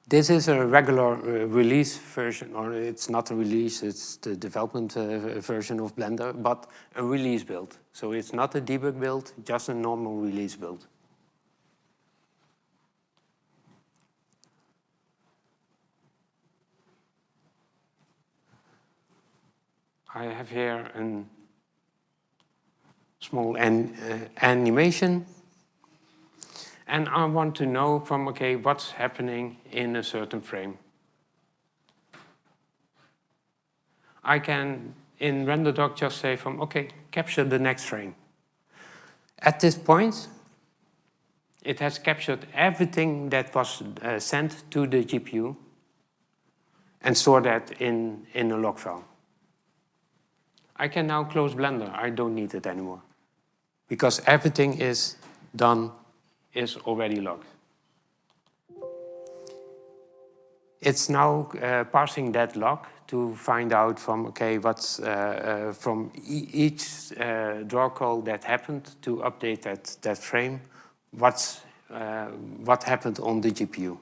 This is a regular release version, or it's not a release, it's the development version of Blender, but a release build. So it's not a debug build, just a normal release build. I have here a small animation. And I want to know from, okay, what's happening in a certain frame. I can, in RenderDoc, just say from, okay, capture the next frame. At this point, it has captured everything that was sent to the GPU and store that in a log file. I can now close Blender. I don't need it anymore because everything is done, is already logged. It's now parsing that log to find out from, okay, what's from each draw call that happened to update that frame, what happened on the GPU.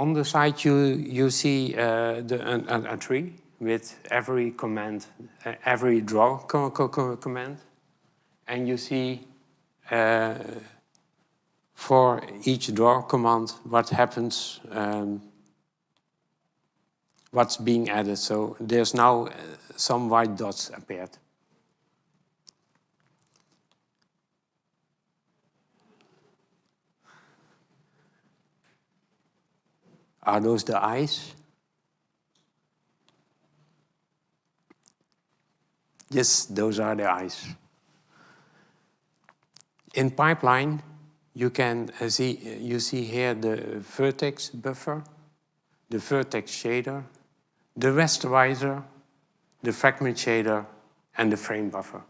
On the side, you see a tree with every command, every draw command, and you see for each draw command what happens, what's being added. So there's now some white dots appeared. Are those the eyes? Yes, those are the eyes. In pipeline, you can see here the vertex buffer, the vertex shader, the rasterizer, the fragment shader, and the frame buffer.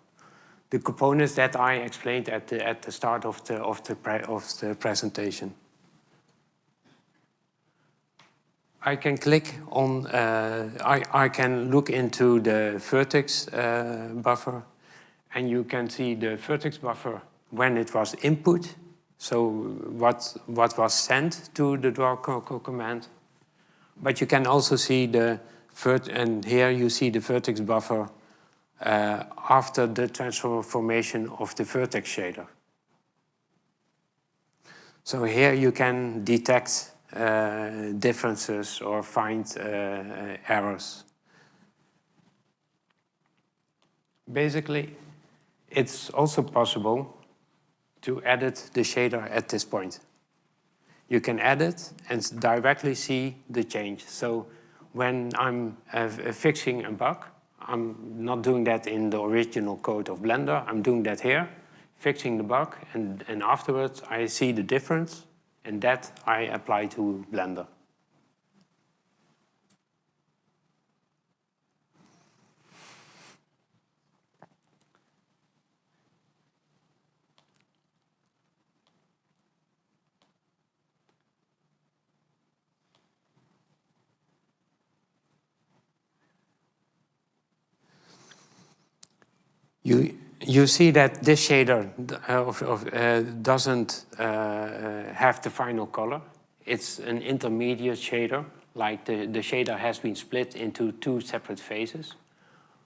The components that I explained at the start of the presentation. I can click on, I can look into the vertex buffer, and you can see the vertex buffer when it was input, so what was sent to the draw command. But you can also see and here you see the vertex buffer after the transformation of the vertex shader. So here you can detect differences or find errors. Basically, it's also possible to edit the shader at this point. You can edit and directly see the change. So when I'm fixing a bug, I'm not doing that in the original code of Blender. I'm doing that here, fixing the bug, and afterwards I see the difference, and that I apply to Blender. You see that this shader doesn't have the final color. It's an intermediate shader, like the shader has been split into two separate phases.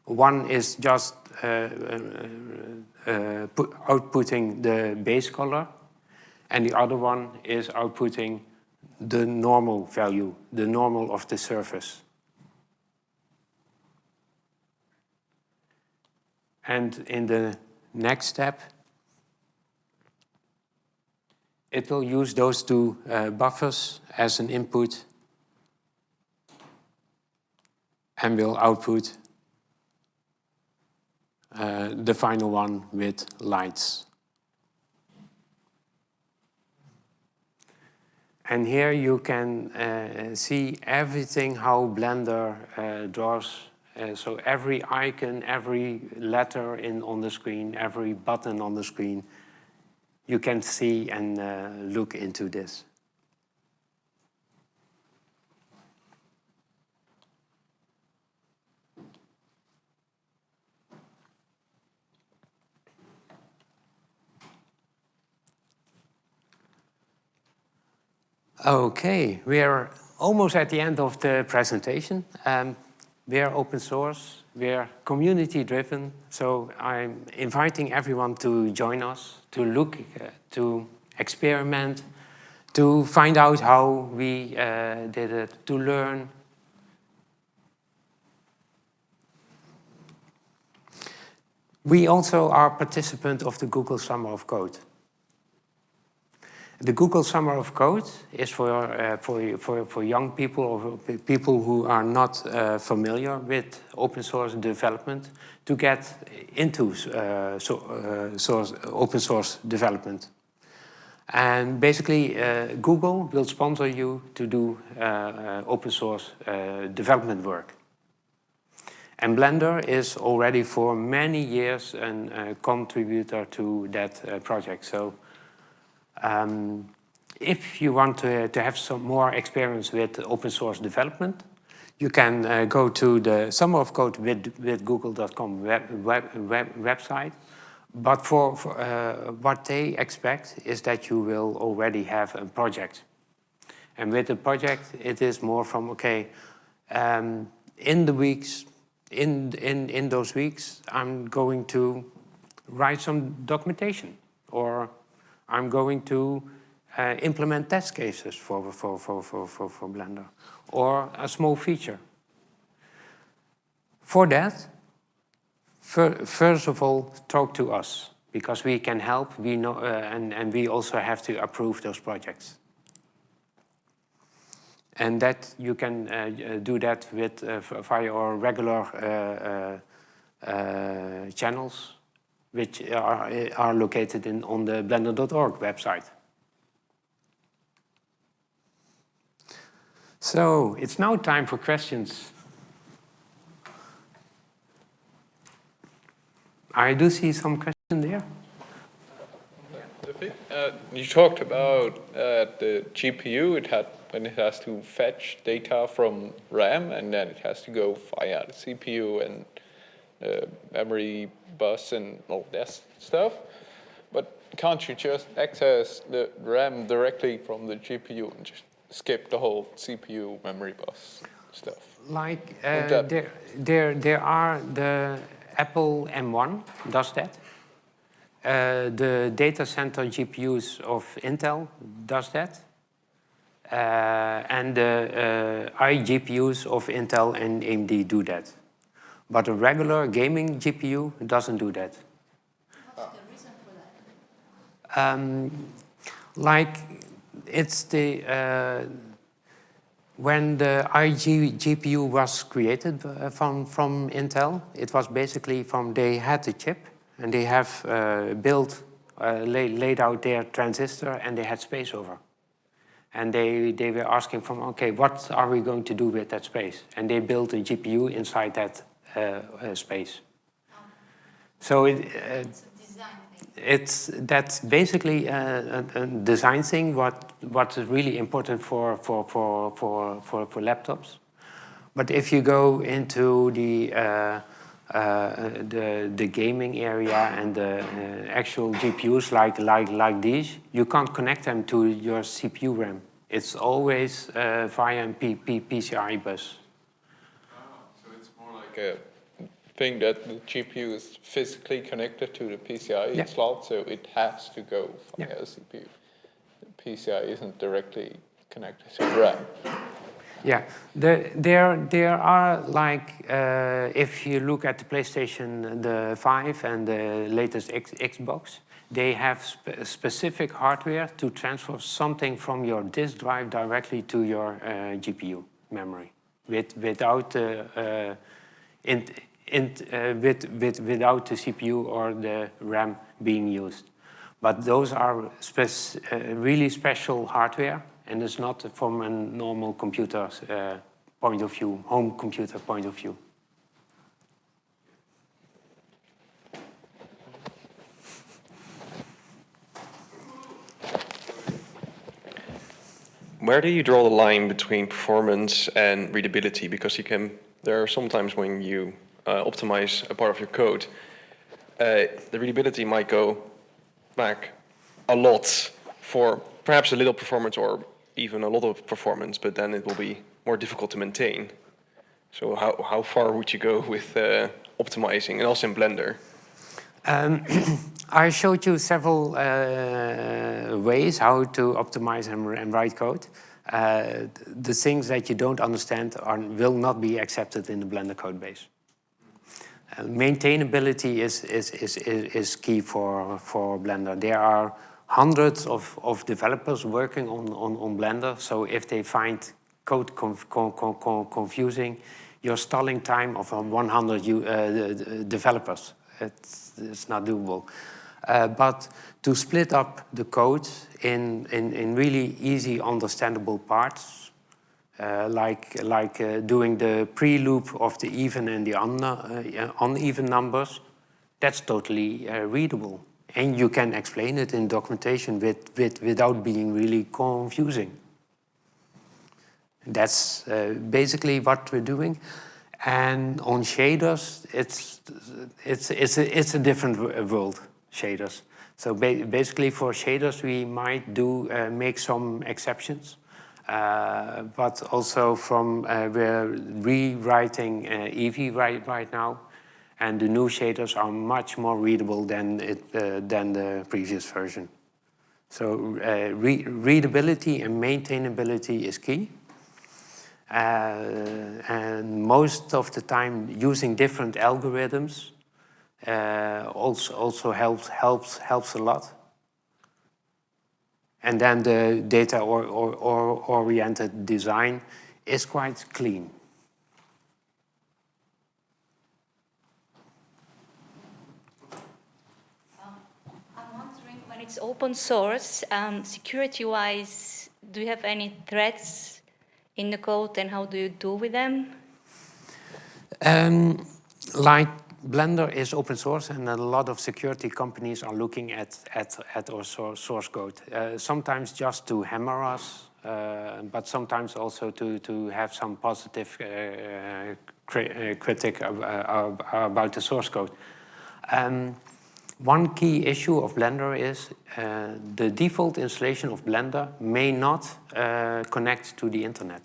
One is just outputting the base color, and the other one is outputting the normal value, the normal of the surface. And in the next step, it will use those two buffers as an input and will output the final one with lights. And here you can see everything how Blender draws. So every icon, every letter on the screen, every button on the screen, you can see and look into this. Okay, we are almost at the end of the presentation. We are open source, we are community driven, so I'm inviting everyone to join us, to look, to experiment, to find out how we did it, to learn. We also are participant of the Google Summer of Code. The Google Summer of Code is for young people or people who are not familiar with open source development to get into open source development. And basically, Google will sponsor you to do open source development work. And Blender is already for many years a contributor to that project. So if you want to have some more experience with open source development, you can go to the Summer of Code with Google.com website. But for what they expect is that you will already have a project. And with the project, it is more from, okay, in the weeks, in those weeks, I'm going to write some documentation, or I'm going to implement test cases for Blender, or a small feature. For that, first of all, talk to us, because we can help. We know, and we also have to approve those projects. And that you can do that with via our regular channels, which are located on the blender.org website. So it's now time for questions. I do see some questions there. You talked about the GPU, when it has to fetch data from RAM, and then it has to go via the CPU and memory bus and all that stuff. But can't you just access the RAM directly from the GPU and just skip the whole CPU memory bus stuff? Like there are the Apple M1 does that. The data center GPUs of Intel does that. And the iGPUs of Intel and AMD do that. But a regular gaming GPU doesn't do that. What's the reason for that? Like, it's the... when the iGPU was created from Intel, it was basically from they had the chip and they have laid out their transistor and they had space over. And they were asking from, okay, what are we going to do with that space? And they built a GPU inside that space. So It's a design thing. that's basically a design thing. What is really important for laptops. But if you go into the gaming area and the actual GPUs like these, you can't connect them to your CPU RAM. It's always via a PCI bus. So it's more like a thing that the GPU is physically connected to the PCI slot, so it has to go via a CPU. The PCI isn't directly connected to the RAM. Yeah, there are like, if you look at the PlayStation, the 5 and the latest Xbox, they have specific hardware to transfer something from your disk drive directly to your GPU memory, without the CPU or the RAM being used. But those are really special hardware. And it's not from a normal computer's point of view, home computer point of view. where do you draw the line between performance and readability? Because there are sometimes when you optimize a part of your code, the readability might go back a lot for perhaps a little performance or even a lot of performance, but then it will be more difficult to maintain. So how far would you go with optimizing, and also in Blender? I showed you several ways how to optimize and write code. The things that you don't understand will not be accepted in the Blender code base. Maintainability is key for Blender. There are hundreds of developers working on Blender, so if they find code confusing, you're stalling time of 100 developers. It's not doable. But to split up the code in really easy, understandable parts, like doing the pre-loop of the even and the uneven numbers, that's totally readable. And you can explain it in documentation without being really confusing. That's basically what we're doing. And on shaders, it's a different world, shaders. So basically for shaders, we might make some exceptions. But also we're rewriting Eevee right now. And the new shaders are much more readable than the previous version. So readability and maintainability is key. And most of the time, using different algorithms also helps a lot. And then the data-oriented design is quite clean. I'm wondering, when it's open source, security-wise, do you have any threats in the code, and how do you deal with them? Like Blender is open source, and a lot of security companies are looking at our source code. Sometimes just to hammer us, but sometimes also to have some positive critic about the source code. One key issue of Blender is the default installation of Blender may not connect to the internet.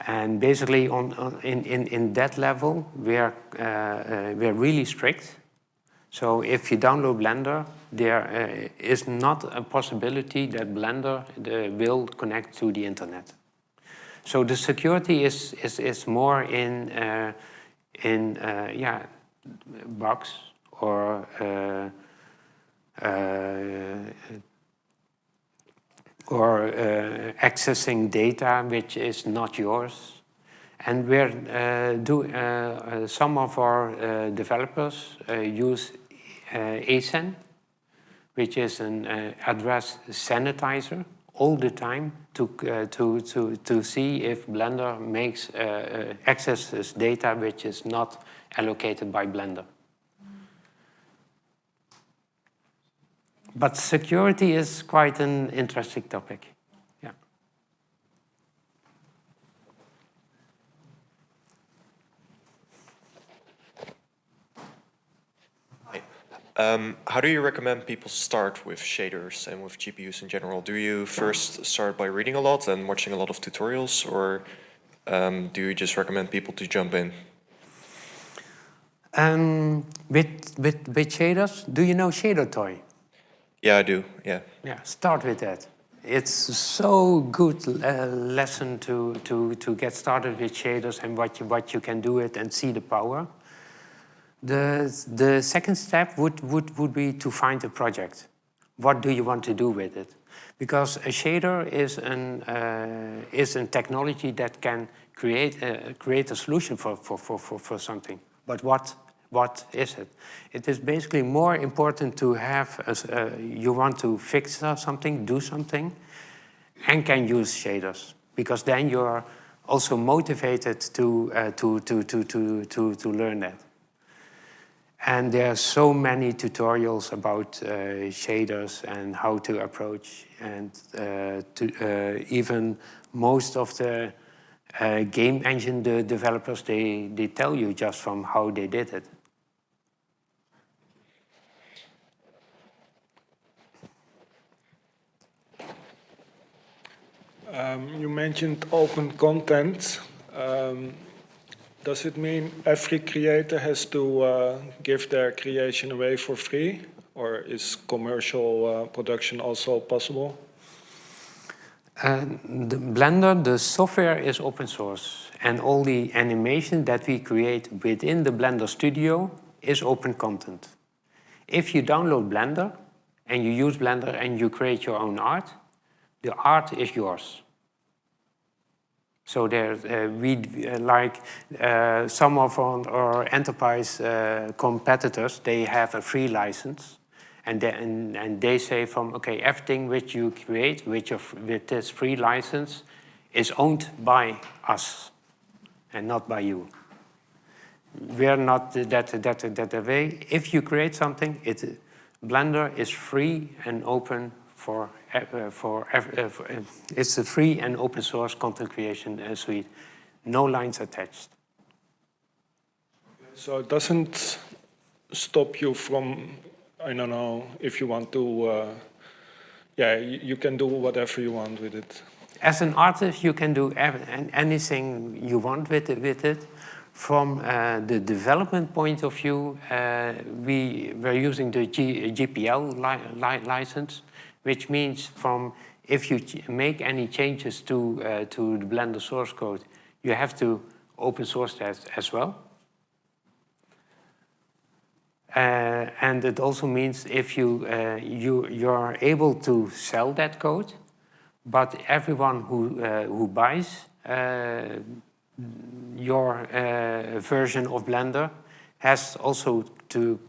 And basically, in that level, we're really strict. So if you download Blender, there is not a possibility that Blender will connect to the internet. So the security is more in bugs or accessing data which is not yours. And some of our developers use ASAN, which is an address sanitizer, all the time to see if Blender accesses data which is not allocated by Blender. But security is quite an interesting topic. Yeah. Hi. How do you recommend people start with shaders and with GPUs in general? Do you first start by reading a lot and watching a lot of tutorials, or do you just recommend people to jump in? With shaders, do you know Shader Toy? Yeah, I do, yeah. Yeah, start with that. It's so good lesson to get started with shaders and what you can do it and see the power. The second step would be to find a project. What do you want to do with it? Because a shader is a technology that can create a solution for something. But what is it? It is basically more important to have, you want to fix something, do something, and can use shaders, because then you're also motivated to learn that. And there are so many tutorials about shaders and how to approach, and even most of the game engine developers, they tell you just from how they did it. You mentioned open content. Does it mean every creator has to give their creation away for free, or is commercial production also possible? The Blender, the software is open source, and all the animation that we create within the Blender Studio is open content. If you download Blender and you use Blender and you create your own art, the art is yours. So there, some of our enterprise competitors, they have a free license, and they say okay, everything which you create with this free license is owned by us and not by you. We are not that way. If you create something, Blender is free and open it's a free and open source content creation suite. No lines attached. So it doesn't stop you from, I don't know, if you want to, you can do whatever you want with it. As an artist, you can do anything you want with it. From the development point of view, we're using the GPL license, which means if you make any changes to the Blender source code, you have to open source that as well. And it also means if you're able to sell that code, but everyone who buys your version of Blender has also to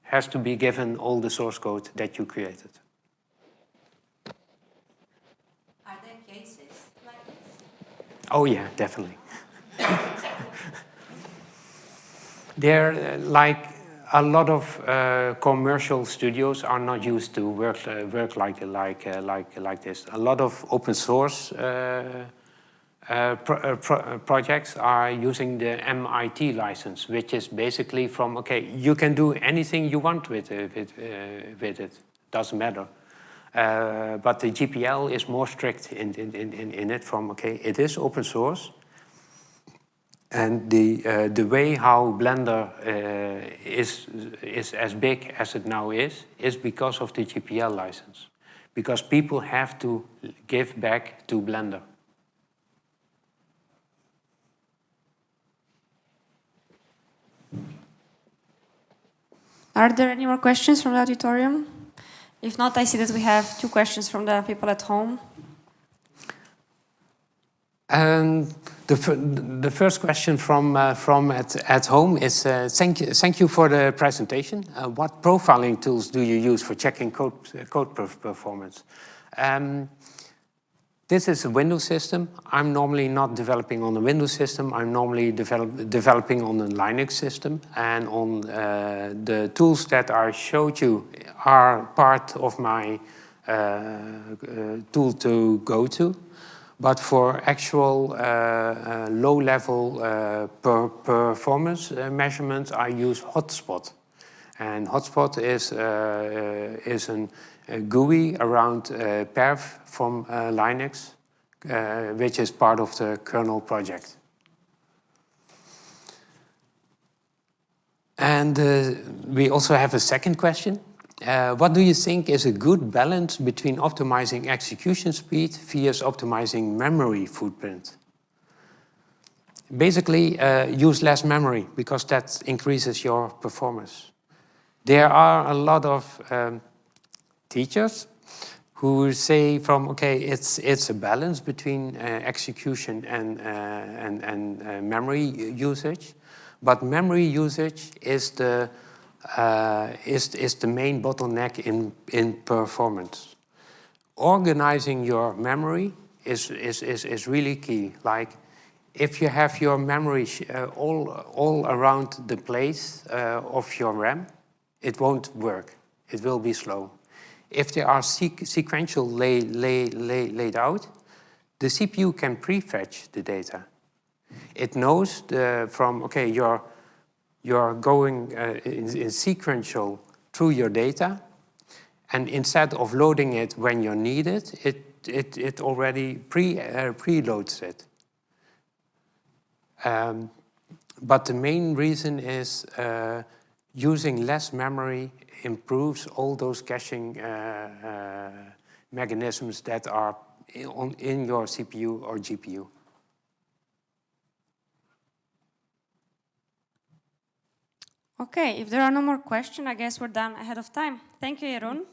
has to be given all the source code that you created. Are there cases like this? Oh yeah, definitely. There, like a lot of commercial studios are not used to work like this. A lot of open source projects are using the MIT license, which is basically okay, you can do anything you want with it, doesn't matter. But the GPL is more strict in it okay, it is open source. And the way how Blender is as big as it now is because of the GPL license. Because people have to give back to Blender. Are there any more questions from the auditorium? If not, I see that we have 2 questions from the people at home. The first question from at home is, thank you for the presentation. What profiling tools do you use for checking code performance? This is a Windows system. I'm normally not developing on a Windows system. I'm normally developing on a Linux system. And on the tools that I showed you are part of my tool to go to. But for actual low-level performance measurements, I use Hotspot. And Hotspot is a GUI around perf from Linux, which is part of the kernel project. And we also have a second question. What do you think is a good balance between optimizing execution speed versus optimizing memory footprint? Basically, use less memory because that increases your performance. There are a lot of teachers who say okay, it's a balance between execution and memory usage, but memory usage is the main bottleneck in performance. Organizing your memory is really key. Like, if you have your memory all around the place of your RAM, it won't work. It will be slow. If they are sequential laid out, the CPU can prefetch the data. It knows okay, you're going in sequential through your data, and instead of loading it when you need it, it already preloads it. But the main reason is using less memory improves all those caching mechanisms that are in your CPU or GPU. Okay, if there are no more questions, I guess we're done ahead of time. Thank you, Jeroen.